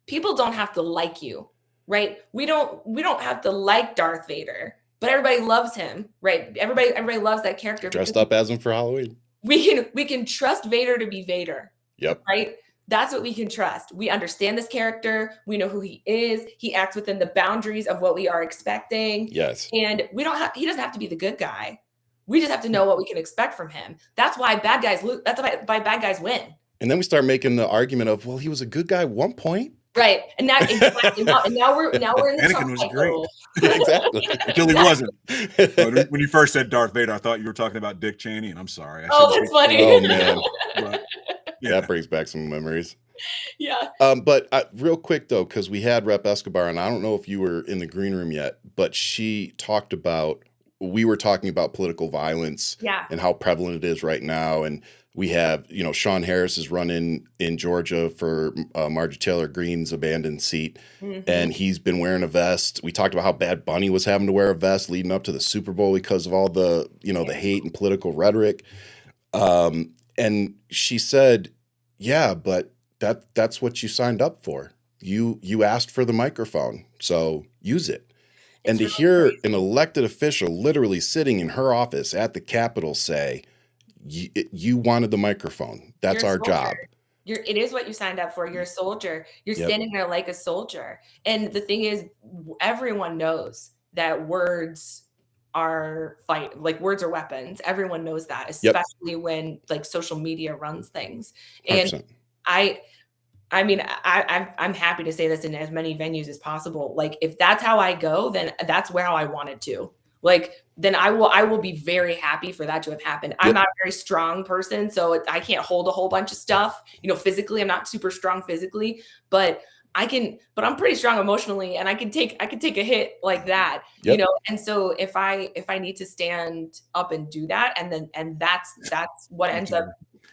people don't have to like you, right? We don't have to like Darth Vader, but everybody loves him, right? Everybody loves that character. Dressed up as him for Halloween. We can trust Vader to be Vader. Yep. Right? That's what we can trust. We understand this character. We know who he is. He acts within the boundaries of what we are expecting. Yes. And he doesn't have to be the good guy. We just have to know what we can expect from him. That's why bad guys lose. That's why bad guys win. And then we start making the argument of, well, he was a good guy at one point. Right. And now we're in the Anakin was great. Exactly. Until he wasn't. But when you first said Darth Vader, I thought you were talking about Dick Cheney, and I'm sorry. That's funny. Oh man. But, that brings back some memories. Yeah. But real quick though, because we had Rep Escobar, and I don't know if you were in the green room yet, but she talked about we were talking about political violence Yeah. and how prevalent it is right now. And we have, Sean Harris is running in Georgia for Marjorie Taylor Greene's abandoned seat. And he's been wearing a vest. We talked about how Bad Bunny was having to wear a vest leading up to the Super Bowl because of all the, the hate and political rhetoric. And she said, yeah, but that's what you signed up for. You asked for the microphone, so use it. And to It's really hear crazy. an elected official literally sitting in her office at the Capitol say, you wanted the microphone. That's You're a our job. soldier. It is what you signed up for. You're a soldier. You're Yep. standing there like a soldier. And the thing is, everyone knows that words are words are weapons. Everyone knows that, especially when like social media runs things. And 100%. I'm happy to say this in as many venues as possible. Like, if that's how I go, then that's where I wanted to. Like, then I will be very happy for that to have happened. I'm not a very strong person, so I can't hold a whole bunch of stuff. Physically, I'm not super strong physically, but I'm pretty strong emotionally, and I can take a hit like that. And so if I need to stand up and do that, and that's what ends up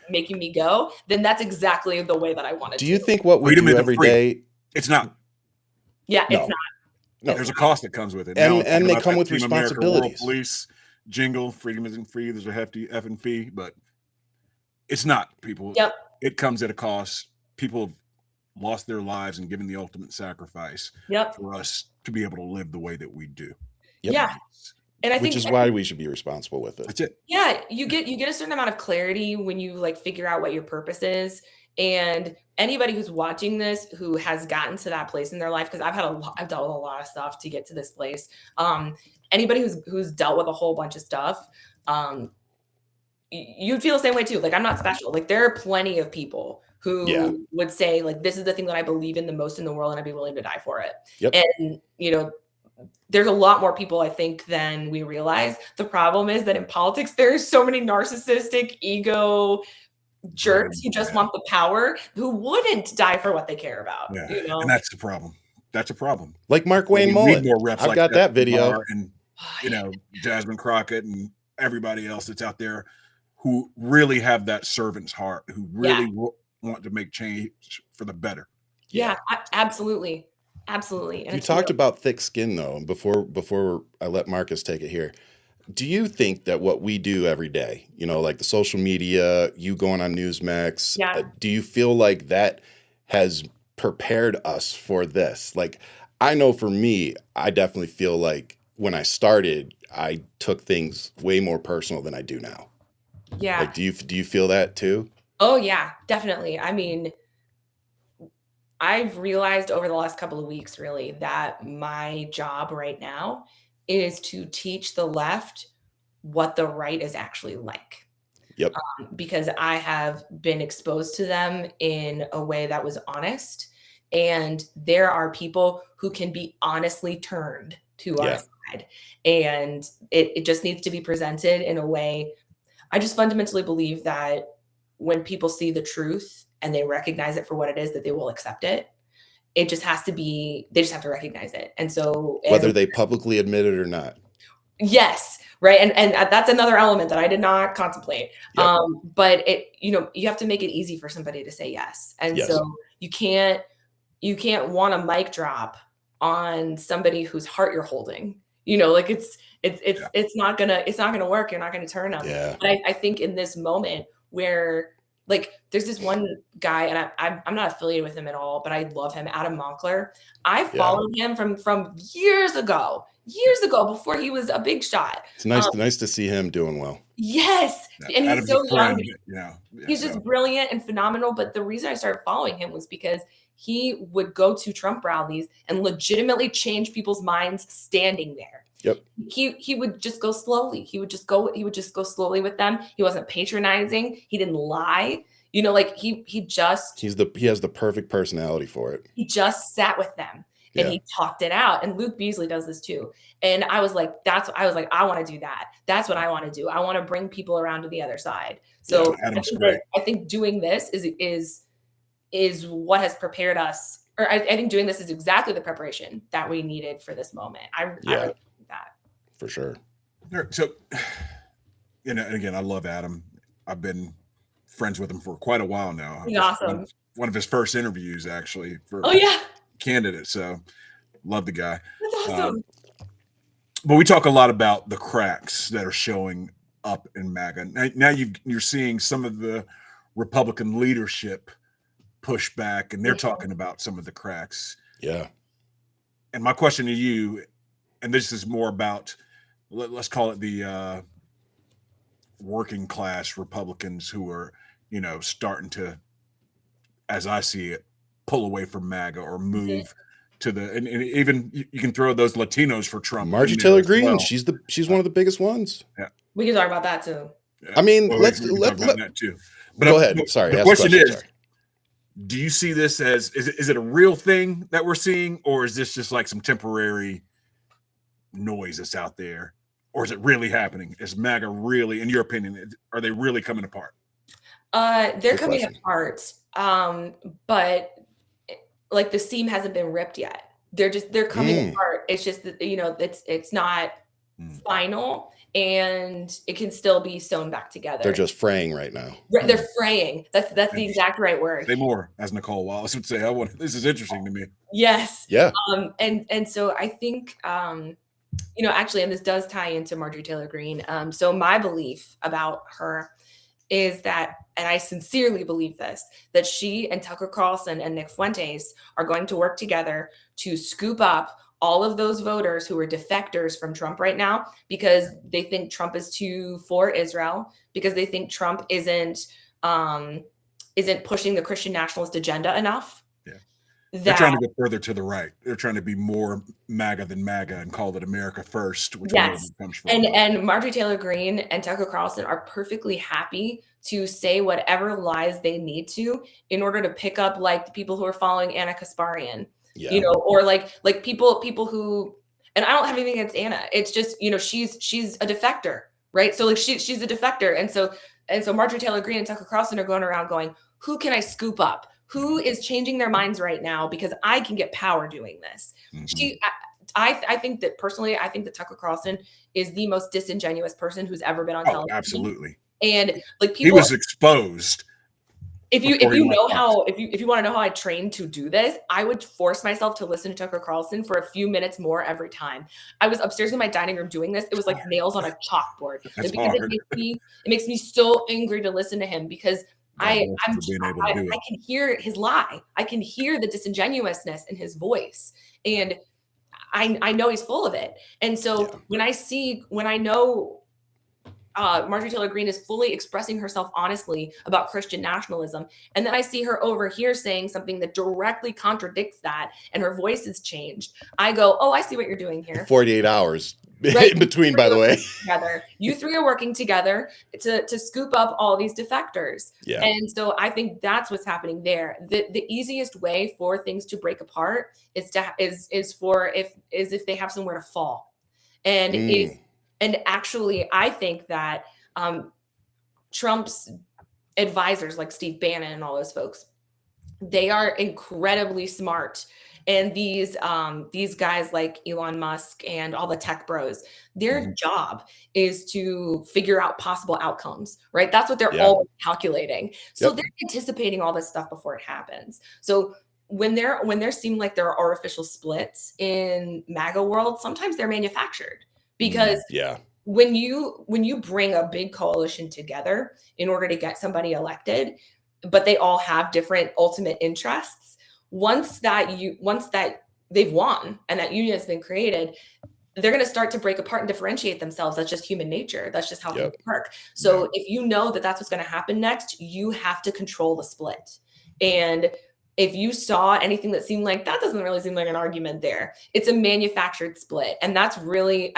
making me go, then that's exactly the way that I want to do. You think what we Freedom do isn't every free. day? It's not. Yeah, No. it's not. No. There's a cost that comes with it. And- Now, I'm and they thinking about come that with Team America responsibilities. World Police jingle, freedom isn't free. There's a hefty effing fee, but it's not, people. Yep. It comes at a cost. People have lost their lives and given the ultimate sacrifice Yep. for us to be able to live the way that we do. Yep. Yeah. And I think Which is why we should be responsible with it. That's it. Yeah, you get a certain amount of clarity when you like figure out what your purpose is. And anybody who's watching this who has gotten to that place in their life, because I've dealt with a lot of stuff to get to this place. Anybody who's dealt with a whole bunch of stuff, you'd feel the same way too. Like, I'm not special. Like, there are plenty of people who would say, like, this is the thing that I believe in the most in the world, and I'd be willing to die for it. Yep. And there's a lot more people, I think, than we realize. The problem is that in politics, there's so many narcissistic ego jerks who just want the power, who wouldn't die for what they care about. Yeah. And that's the problem. That's a problem. Like Mark Wayne We Mullen. need more reps I've like got that video. And Jasmine Crockett and everybody else that's out there who really have that servant's heart, who really want to make change for the better. Yeah, absolutely. Absolutely. And you talked about thick skin, though, and before I let Marcus take it here. Do you think that what we do every day, like the social media, you going on Newsmax, do you feel like that has prepared us for this? Like, I know for me, I definitely feel like when I started, I took things way more personal than I do now. Yeah. Like, do you feel that too? Oh, yeah, definitely. I mean, I've realized over the last couple of weeks, really, that my job right now is to teach the left what the right is actually like. Yep. Because I have been exposed to them in a way that was honest. And there are people who can be honestly turned to our side. And it just needs to be presented in a way. I just fundamentally believe that when people see the truth and they recognize it for what it is, that they will accept it. It just has to be, they just have to recognize it. And so whether they publicly admit it or not. Yes. Right. And that's another element that I did not contemplate. Yep. But you have to make it easy for somebody to say yes. And so you can't want a mic drop on somebody whose heart you're holding. Like it's not gonna work. You're not gonna turn them. Yeah. But I think in this moment where, like, there's this one guy, and I'm not affiliated with him at all, but I love him, Adam Mockler. I followed him from years ago, before he was a big shot. It's nice to see him doing well. Yes, and he's so young. He's just so brilliant and phenomenal. But the reason I started following him was because he would go to Trump rallies and legitimately change people's minds standing there. Yep. He would just go slowly. He would just go slowly with them. He wasn't patronizing. He didn't lie. Like he has the perfect personality for it. He just sat with them and he talked it out. And Luke Beasley does this too. And I was like, I want to do that. That's what I want to do. I want to bring people around to the other side. So I think doing this is what has prepared us. Or I think doing this is exactly the preparation that we needed for this moment. I really think that. For sure. So, and again, I love Adam. I've been friends with him for quite a while now. He's awesome. One of his first interviews, actually, for candidate. So, love the guy. That's awesome. But we talk a lot about the cracks that are showing up in MAGA. Now you're seeing some of the Republican leadership push back, and they're talking about some of the cracks. Yeah. And my question to you, and this is more about, let's call it the working class Republicans who are, starting to, as I see it, pull away from MAGA or move to the, and even you can throw those Latinos for Trump. Marjorie Taylor Greene, she's one of the biggest ones. Yeah, we can talk about that too. I mean, let's talk about that too. But go ahead. Sorry. The question is, do you see this as is it a real thing that we're seeing, or is this just like some temporary noise that's out there, or is it really happening? Is MAGA really, in your opinion, are they really coming apart? They're coming apart, but like the seam hasn't been ripped yet. They're coming apart. It's just that, it's not final, and it can still be sewn back together. They're just fraying right now. They're fraying. That's the exact right word. Say more, as Nicole Wallace would say. This is interesting to me. Yes. Yeah. And so I think, actually, and this does tie into Marjorie Taylor Greene. So my belief about her is that, and I sincerely believe this, that she and Tucker Carlson and Nick Fuentes are going to work together to scoop up all of those voters who are defectors from Trump right now, because they think Trump is too for Israel, because they think Trump isn't pushing the Christian nationalist agenda enough. They're trying to go further to the right. They're trying to be more MAGA than MAGA and call it America first, which comes from. And Marjorie Taylor Greene and Tucker Carlson are perfectly happy to say whatever lies they need to in order to pick up like the people who are following Anna Kasparian, or like people who, and I don't have anything against Anna. It's just, she's a defector, right? So like she's a defector. And so Marjorie Taylor Greene and Tucker Carlson are going around going, who can I scoop up? Who is changing their minds right now? Because I can get power doing this. I think that personally, I think that Tucker Carlson is the most disingenuous person who's ever been on television. Absolutely. And like people, he was exposed. If you want to know how I trained to do this, I would force myself to listen to Tucker Carlson for a few minutes more every time. I was upstairs in my dining room doing this. It was like nails on a chalkboard. That's hard. It makes me so angry to listen to him, because I can hear his lie. I can hear the disingenuousness in his voice, and I know he's full of it. And so when I know Marjorie Taylor Greene is fully expressing herself honestly about Christian nationalism, and then I see her over here saying something that directly contradicts that, and her voice has changed, I go, oh, I see what you're doing here. 48 hours. Right. In between, by the way. You three are working together to scoop up all these defectors. Yeah. And so I think that's what's happening there. The easiest way for things to break apart is if they have somewhere to fall. And actually, I think that Trump's advisors, like Steve Bannon and all those folks, they are incredibly smart. And these guys like Elon Musk and all the tech bros, their job is to figure out possible outcomes, right? That's what they're always calculating. So they're anticipating all this stuff before it happens. So when there seem like there are artificial splits in MAGA world, sometimes they're manufactured, because when you bring a big coalition together in order to get somebody elected, but they all have different ultimate interests, once that they've won and that union has been created, they're going to start to break apart and differentiate themselves. That's just human nature. That's just how things work. So if you know that that's what's going to happen next, you have to control the split. And if you saw anything that seemed like that doesn't really seem like an argument there, it's a manufactured split. And that's really,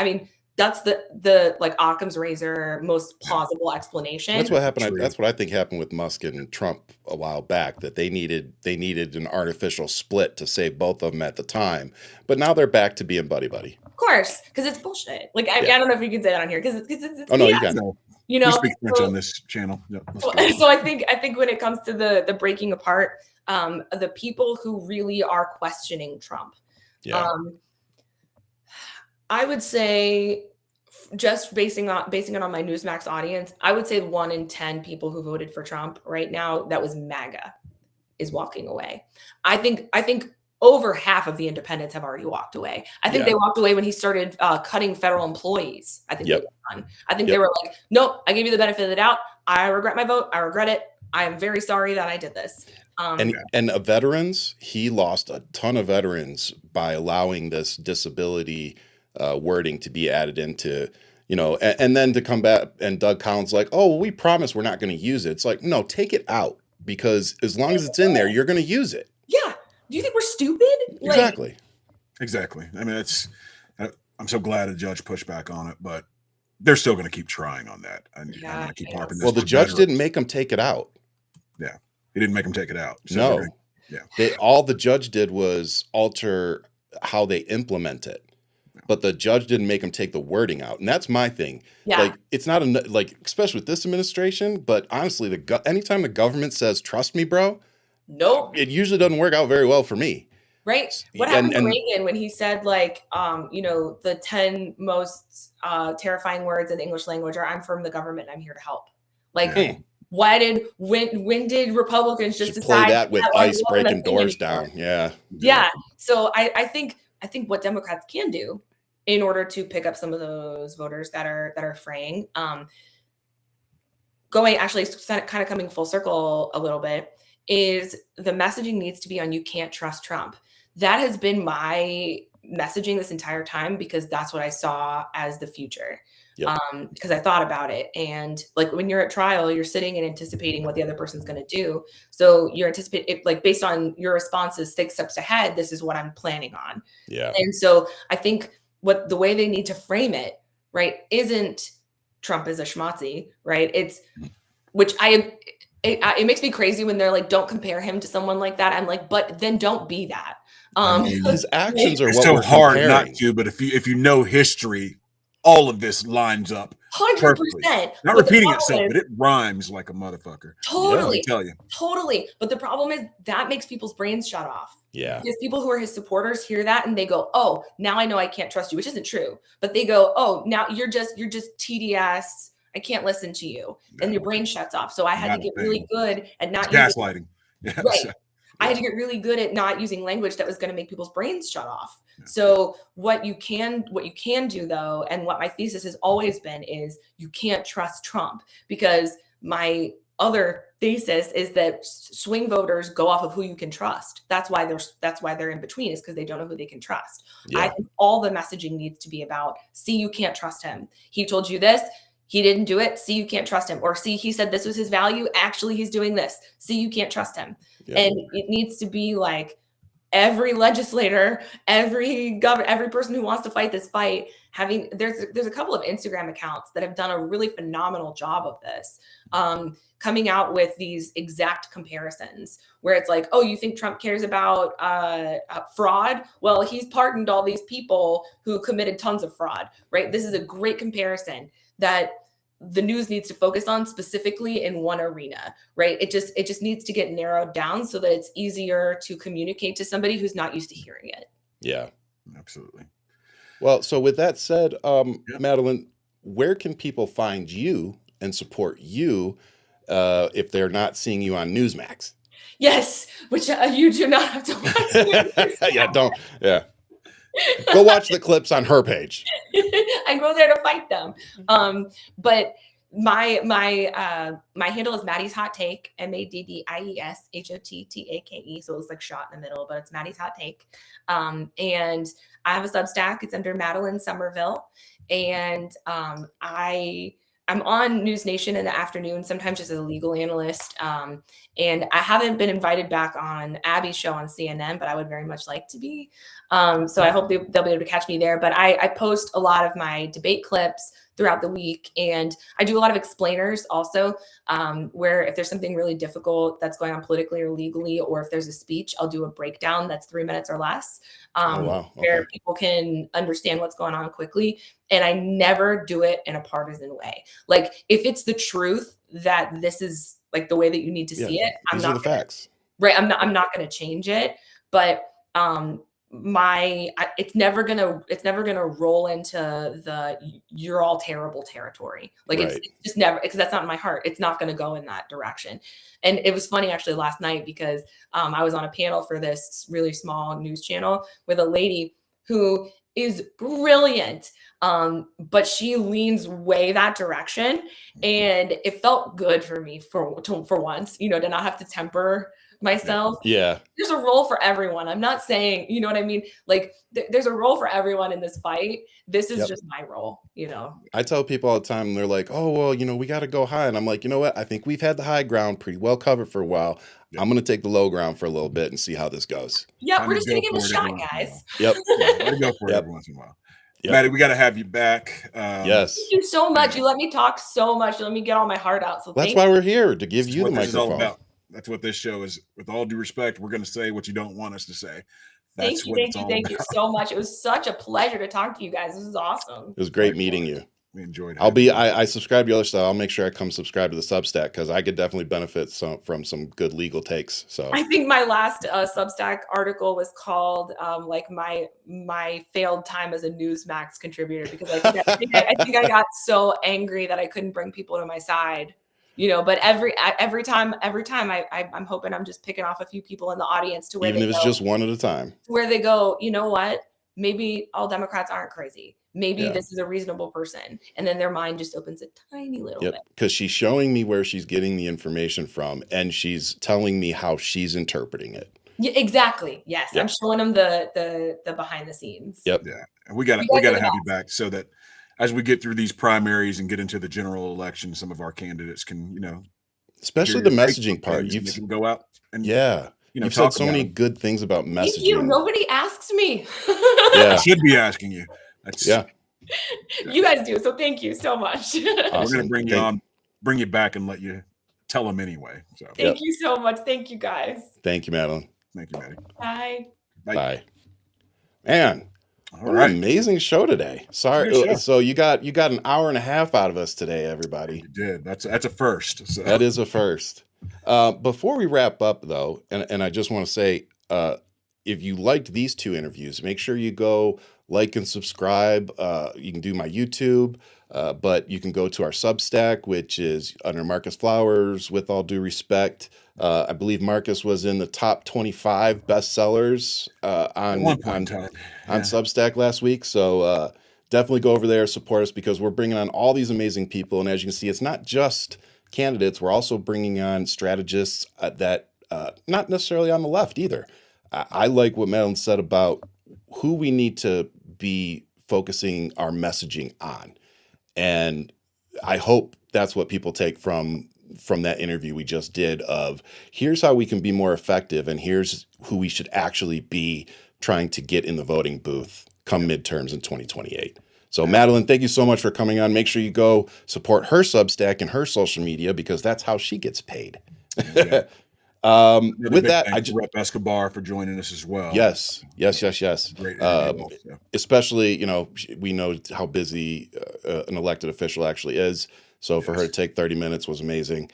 that's the like Occam's razor most plausible explanation. That's what happened. That's what I think happened with Musk and Trump a while back, that they needed an artificial split to save both of them at the time. But now they're back to being buddy-buddy. Of course, because it's bullshit. Like I don't know if you can say that on here, because it's oh no, you can. We speak French on this channel. So I think when it comes to the breaking apart, the people who really are questioning Trump, I would say just basing it on my Newsmax audience, I would say 1 in 10 people who voted for Trump right now that was MAGA is walking away. I think over half of the independents have already walked away. I think they walked away when he started cutting federal employees. I think they were done. I think they were like, nope, I gave you the benefit of the doubt. I regret my vote. I regret it. I am very sorry that I did this. And veterans, he lost a ton of veterans by allowing this disability wording to be added into, and then to come back and Doug Collins like, oh, well, we promise we're not going to use it. It's like, no, take it out, because as long as it's in there, you're going to use it. Yeah. Do you think we're stupid? Exactly. I mean, I'm so glad a judge pushed back on it, but they're still going to keep trying on that. I'm going to keep harping this. Well, the judge didn't make them take it out. Yeah. He didn't make them take it out. So all the judge did was alter how they implement it. But the judge didn't make them take the wording out. And that's my thing. Yeah. Like, it's not especially with this administration, but honestly, anytime the government says, trust me, bro, nope, it usually doesn't work out very well for me. Right. What happened to Reagan when he said, like, the 10 most terrifying words in the English language are, I'm from the government, I'm here to help. Like, when did Republicans just decide play that with ICE breaking doors down? Yeah. So I think what Democrats can do in order to pick up some of those voters that are fraying, kind of coming full circle a little bit, is the messaging needs to be on, you can't trust Trump. That has been my messaging this entire time, because that's what I saw as the future. Yep. Because I thought about it, and like when you're at trial, you're sitting and anticipating what the other person's going to do. So you're anticipating, like, based on your responses 6 steps ahead, this is what I'm planning on. Yeah. And so I think the way they need to frame it, right, isn't Trump is a schmazzi, right? It's, which it makes me crazy when they're like, don't compare him to someone like that. I'm like, but then don't be that. His actions are it's what so we're hard comparing. Not to, but if you know history, all of this lines up 100%. Not repeating itself, but it rhymes like a motherfucker. Totally. I tell you. Totally. But the problem is that makes people's brains shut off. Yeah. Because people who are his supporters hear that and they go, oh, now I know I can't trust you, which isn't true. But they go, oh, now you're just TDS. I can't listen to you. And your brain shuts off. So I had to get really good at not gaslighting. Yes. Right. I had to get really good at not using language that was going to make people's brains shut off. So what you can do, though, and what my thesis has always been, is you can't trust Trump, because my other thesis is that swing voters go off of who you can trust. That's why they're in between, is because they don't know who they can trust. Yeah. I think all the messaging needs to be about, see, you can't trust him. He told you this. He didn't do it. See, you can't trust him. Or see, he said this was his value. Actually, he's doing this. See, you can't trust him. Yeah. And it needs to be like every legislator, every person who wants to fight this fight, there's a couple of Instagram accounts that have done a really phenomenal job of this, coming out with these exact comparisons where it's like, oh, you think Trump cares about fraud? Well, he's pardoned all these people who committed tons of fraud, right? This is a great comparison that the news needs to focus on specifically in one arena, right? It just needs to get narrowed down so that it's easier to communicate to somebody who's not used to hearing it. Yeah, absolutely. Well, so with that said, Madeline, where can people find you and support you if they're not seeing you on Newsmax? Yes, which you do not have to watch. Yeah. Go watch the clips on her page. I go there to fight them. But my handle is Maddie's Hot Take, MADDIESHOTTAKE. So it looks like shot in the middle, but it's Maddie's Hot Take. And I have a Substack. It's under Madeline Summerville. And I'm on News Nation in the afternoon, sometimes just as a legal analyst. And I haven't been invited back on Abby's show on CNN, but I would very much like to be. So I hope they'll be able to catch me there. But I post a lot of my debate clips throughout the week. And I do a lot of explainers also, where if there's something really difficult that's going on politically or legally, or if there's a speech, I'll do a breakdown that's 3 minutes or less, where people can understand what's going on quickly. And I never do it in a partisan way. Like, if it's the truth that this is like the way that you need to see it, I'm not the facts. Right. I'm not going to change it. But it's never gonna roll into the you're all terrible territory. Like it's just never, because that's not in my heart. It's not gonna go in that direction. And it was funny actually last night because I was on a panel for this really small news channel with a lady who is brilliant, but she leans way that direction, and it felt good for me for once, to not have to temper myself. Yeah. There's a role for everyone. I'm not saying, you know what I mean? Like there's a role for everyone in this fight. This is just my role, I tell people all the time, they're like, oh, well, we got to go high. And I'm like, you know what? I think we've had the high ground pretty well covered for a while. I'm going to take the low ground for a little bit and see how this goes. Yeah, we're just going to give it a shot, guys. Yep. Let it go for it every once in a while. Maddie, we got to have you back. Yes. Thank you so much. You let me talk so much. You let me get all my heart out. So that's why we're here, to give you the microphone. All about. That's what this show is. With all due respect, we're going to say what you don't want us to say. Thank you so much. It was such a pleasure to talk to you guys. This is awesome. It was great meeting you. We enjoyed it. I subscribe to the other stuff. I'll make sure I come subscribe to the Substack, because I could definitely benefit from some good legal takes. So I think my last Substack article was called like my failed time as a Newsmax contributor, because I think I got so angry that I couldn't bring people to my side. But every time I'm hoping I'm just picking off a few people in the audience to where even if it's just one at a time, where they go, you know what? Maybe all Democrats aren't crazy. Maybe this is a reasonable person. And then their mind just opens a tiny little bit. Because she's showing me where she's getting the information from, and she's telling me how she's interpreting it. Yeah, exactly. Yes. I'm showing them the behind the scenes. Yep. Yeah. And we gotta have you back, so that as we get through these primaries and get into the general election, some of our candidates can, especially the messaging part. You can go out and you've said so many good things about messaging. Thank you. Nobody asks me. I should be asking you. You guys do. So thank you so much. Awesome. We're going to bring you on, bring you back, and let you tell them anyway. So thank you so much. Thank you, guys. Thank you, Madeline. Thank you, Maddie. Bye. Bye. Man, what an amazing show today. Sorry. So you got an hour and a half out of us today, everybody. You did. That's a first. So. That is a first. Before we wrap up, though, and I just want to say, if you liked these two interviews, make sure you go like and subscribe. You can do my YouTube, but you can go to our Substack, which is under Marcus Flowers. With all due respect, I believe Marcus was in the top 25 bestsellers on Substack last week. So definitely go over there, support us, because we're bringing on all these amazing people. And as you can see, it's not just candidates. We're also bringing on strategists that not necessarily on the left either. I like what Madeline said about who we need to be focusing our messaging on. And I hope that's what people take from that interview we just did, of here's how we can be more effective, and here's who we should actually be trying to get in the voting booth come midterms in 2028. So Madeline, thank you so much for coming on. Make sure you go support her Substack and her social media, because that's how she gets paid. With that, I just Rep Escobar for joining us as well. Yes. Great. Especially, we know how busy an elected official actually is. So for her to take 30 minutes was amazing.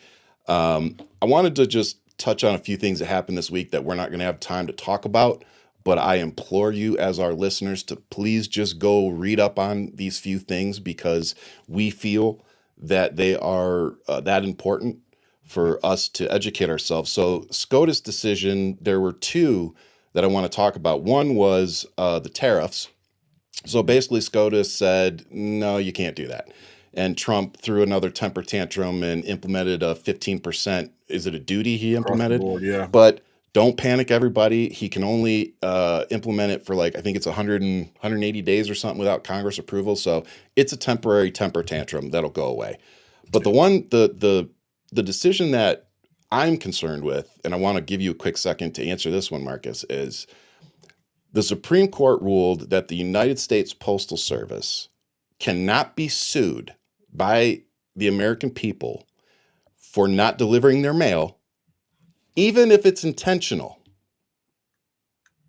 I wanted to just touch on a few things that happened this week that we're not going to have time to talk about, but I implore you as our listeners to please just go read up on these few things, because we feel that they are that important for us to educate ourselves. So SCOTUS decision, there were two that I want to talk about. One was the tariffs. So basically SCOTUS said, no, you can't do that. And Trump threw another temper tantrum and implemented a 15%. Is it a duty he implemented? Across the board, yeah. But don't panic, everybody. He can only implement it for I think it's 180 days or something without Congress approval. So it's a temporary temper tantrum that'll go away. But the decision that I'm concerned with, and I want to give you a quick second to answer this one, Marcus, is the Supreme Court ruled that the United States Postal Service cannot be sued by the American people for not delivering their mail, even if it's intentional.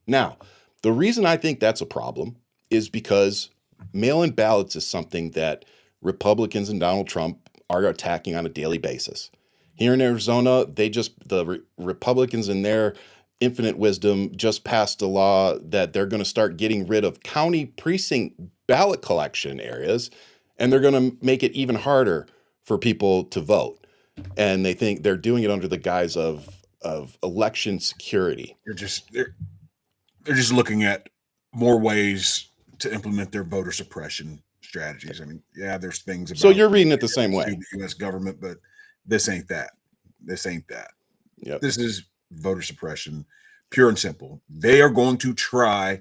Now, the reason I think that's a problem is because mail-in ballots is something that Republicans and Donald Trump are attacking on a daily basis. Here in Arizona, the Republicans in their infinite wisdom, just passed a law that they're going to start getting rid of county precinct ballot collection areas, and they're going to make it even harder for people to vote. And they think they're doing it under the guise of election security. They're just looking at more ways to implement their voter suppression strategies. I mean, yeah, there's things about. So you're reading it the same way. The U.S. government, but this ain't that. This ain't that. Yep. This is voter suppression, pure and simple. They are going to try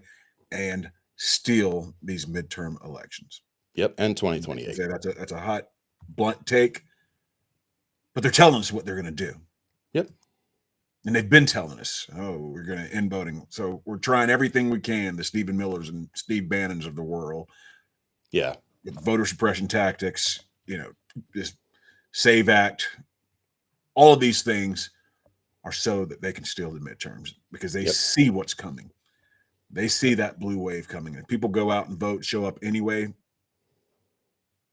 and steal these midterm elections. Yep, and 2028. That's a hot, blunt take, but they're telling us what they're going to do. Yep. And they've been telling us, oh, we're going to end voting. So we're trying everything we can, the Stephen Millers and Steve Bannons of the world. Yeah. With voter suppression tactics, this SAVE Act, all of these things are so that they can steal the midterms because they see what's coming. They see that blue wave coming. If people go out and vote, show up anyway,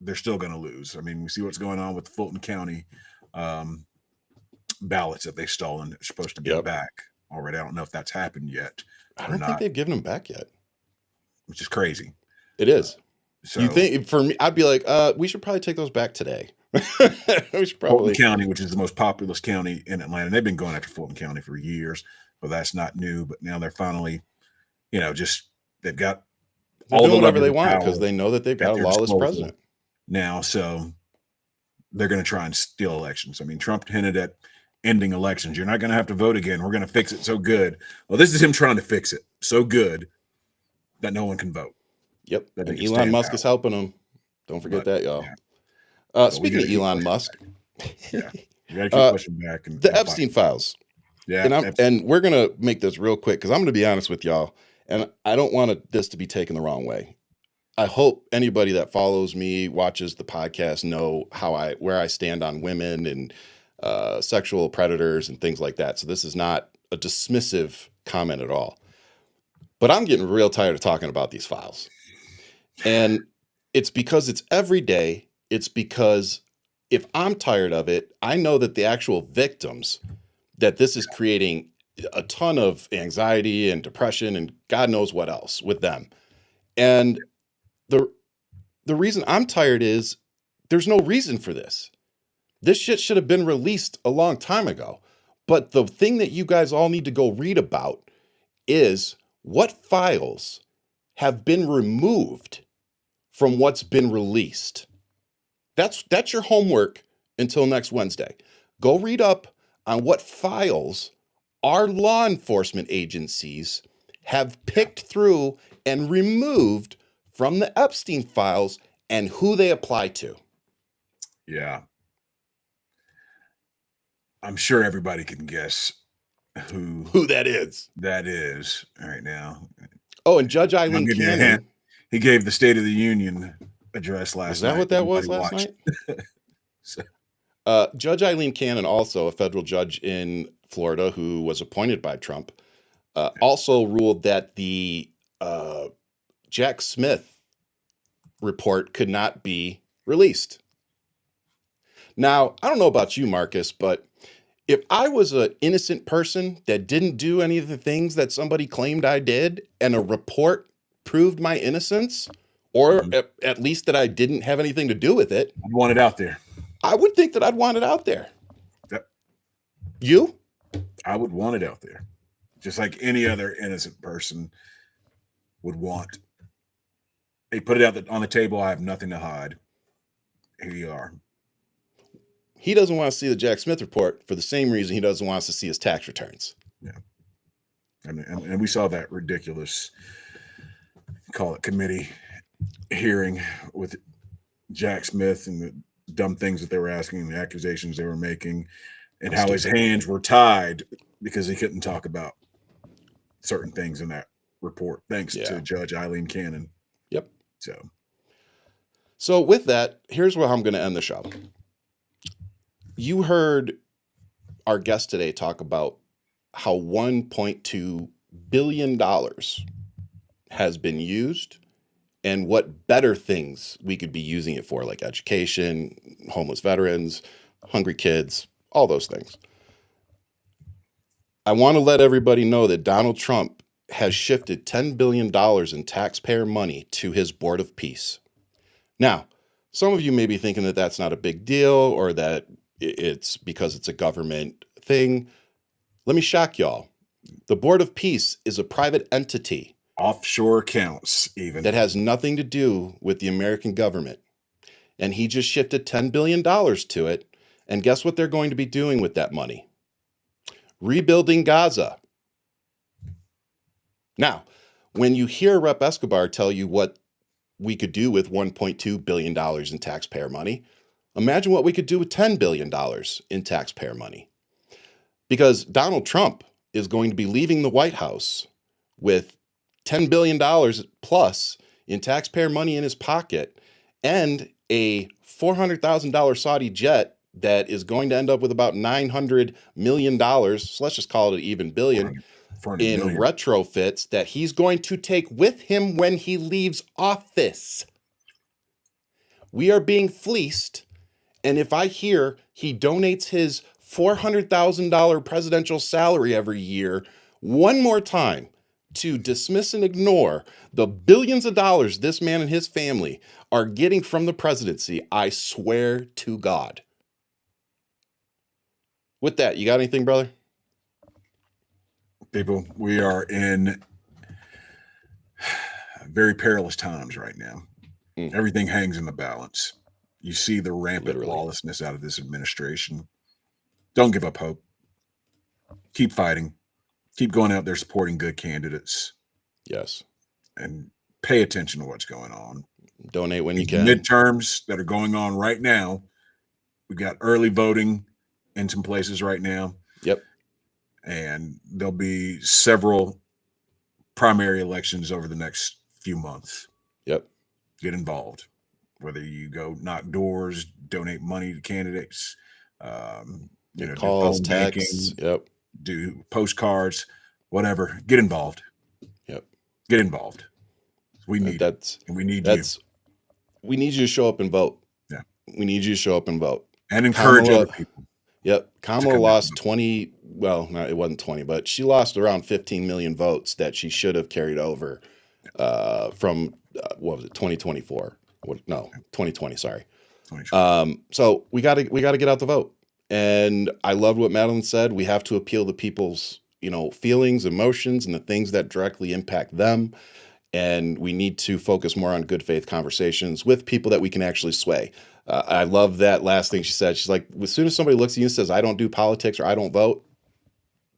they're still going to lose. I mean, we see what's going on with Fulton County ballots that they stole and they're supposed to get back already. I don't know if that's happened yet. I don't think they've given them back yet. Which is crazy. It is. So you think, for me, I'd be like, we should probably take those back today. We should probably. Fulton County, which is the most populous county in Atlanta. They've been going after Fulton County for years, but that's not new. But now they're finally, they've got all doing whatever they want because they know that they've got a lawless president now. So they're going to try and steal elections. I mean, Trump hinted at ending elections. You're not going to have to vote again. We're going to fix it so good. Well, this is him trying to fix it so good that no one can vote. Yep. And Elon Musk is helping them. Don't forget that, y'all. Yeah. Speaking of Elon Musk, you got to keep pushing back. And the Epstein files. Yeah. And we're going to make this real quick because I'm going to be honest with y'all. And I don't want this to be taken the wrong way. I hope anybody that follows me, watches the podcast, know where I stand on women and sexual predators and things like that. So this is not a dismissive comment at all. But I'm getting real tired of talking about these files. And it's because it's every day. It's because if I'm tired of it, I know that the actual victims, that this is creating a ton of anxiety and depression and God knows what else with them. And the reason I'm tired is there's no reason for this. This shit should have been released a long time ago. But the thing that you guys all need to go read about is what files have been removed from what's been released. That's your homework until next Wednesday. Go read up on what files our law enforcement agencies have picked through and removed from the Epstein files and who they apply to. Yeah. I'm sure everybody can guess who that is. That is right now. Oh, and Judge Eileen Cannon. He gave the State of the Union address last night. Is that what that was last night? So. Judge Eileen Cannon, also a federal judge in Florida who was appointed by Trump, also ruled that the Jack Smith report could not be released. Now, I don't know about you, Marcus, but if I was an innocent person that didn't do any of the things that somebody claimed I did and a report proved my innocence, or at least that I didn't have anything to do with it, I'd want it out there. I would think that I'd want it out there. Yep. You? I would want it out there. Just like any other innocent person would want. They put it out on the table. I have nothing to hide. Here you are. He doesn't want to see the Jack Smith report for the same reason he doesn't want us to see his tax returns. Yeah. And we saw that ridiculous, call it committee hearing with Jack Smith and the dumb things that they were asking and the accusations they were making and how his hands were tied because he couldn't talk about certain things in that report, thanks to Judge Eileen Cannon. Yep. So with that, here's where I'm going to end the show. You heard our guest today talk about how $1.2 billion has been used and what better things we could be using it for, like education, homeless veterans, hungry kids, all those things. I want to let everybody know that Donald Trump has shifted $10 billion in taxpayer money to his Board of Peace. Now, some of you may be thinking that that's not a big deal or that it's because it's a government thing. Let me shock y'all. The Board of Peace is a private entity. Offshore accounts, even. That has nothing to do with the American government. And he just shifted $10 billion to it. And guess what they're going to be doing with that money? Rebuilding Gaza. Now, when you hear Rep. Escobar tell you what we could do with $1.2 billion in taxpayer money, imagine what we could do with $10 billion in taxpayer money. Because Donald Trump is going to be leaving the White House with $10 billion plus in taxpayer money in his pocket and a $400,000 Saudi jet that is going to end up with about $900 million. So let's just call it an even billion in retrofits that he's going to take with him when he leaves office. We are being fleeced. And if I hear he donates his $400,000 presidential salary every year one more time to dismiss and ignore the billions of dollars this man and his family are getting from the presidency, I swear to God. With that, you got anything, brother? People, we are in very perilous times right now. Everything hangs in the balance. You see the rampant lawlessness out of this administration. Don't give up hope. Keep fighting. Keep going out there supporting good candidates. Yes. And pay attention to what's going on. Donate when you can. Midterms that are going on right now. We got early voting in some places right now. Yep. And there'll be several primary elections over the next few months. Yep. Get involved. Whether you go knock doors, donate money to candidates, calls, texts, do postcards, whatever. Get involved. Yep. Get involved. We need that. And we need you. We need you to show up and vote. Yeah. We need you to show up and vote. And encourage other people. Yep. Kamala lost 20, well, no, it wasn't 20, but she lost around 15 million votes that she should have carried over from, what was it, 2024? No, 2020, sorry. 2020. So we got to get out the vote. And I loved what Madeline said. We have to appeal to people's, feelings, emotions, and the things that directly impact them. And we need to focus more on good faith conversations with people that we can actually sway. I love that last thing she said. She's like, as soon as somebody looks at you and says, I don't do politics or I don't vote,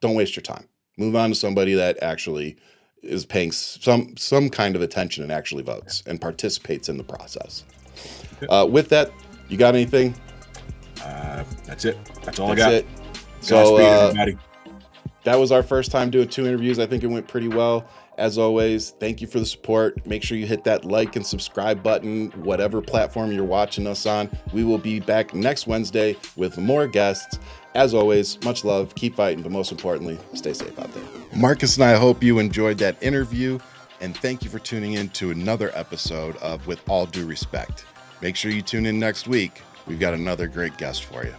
don't waste your time. Move on to somebody that actually is paying some kind of attention and actually votes and participates in the process. With that, you got anything? That's it. That's all I got. It. So that was our first time doing 2 interviews. I think it went pretty well. As always, thank you for the support. Make sure you hit that like and subscribe button, whatever platform you're watching us on. We will be back next Wednesday with more guests. As always, much love, keep fighting, but most importantly, stay safe out there. Marcus and I hope you enjoyed that interview, and thank you for tuning in to another episode of With All Due Respect. Make sure you tune in next week. We've got another great guest for you.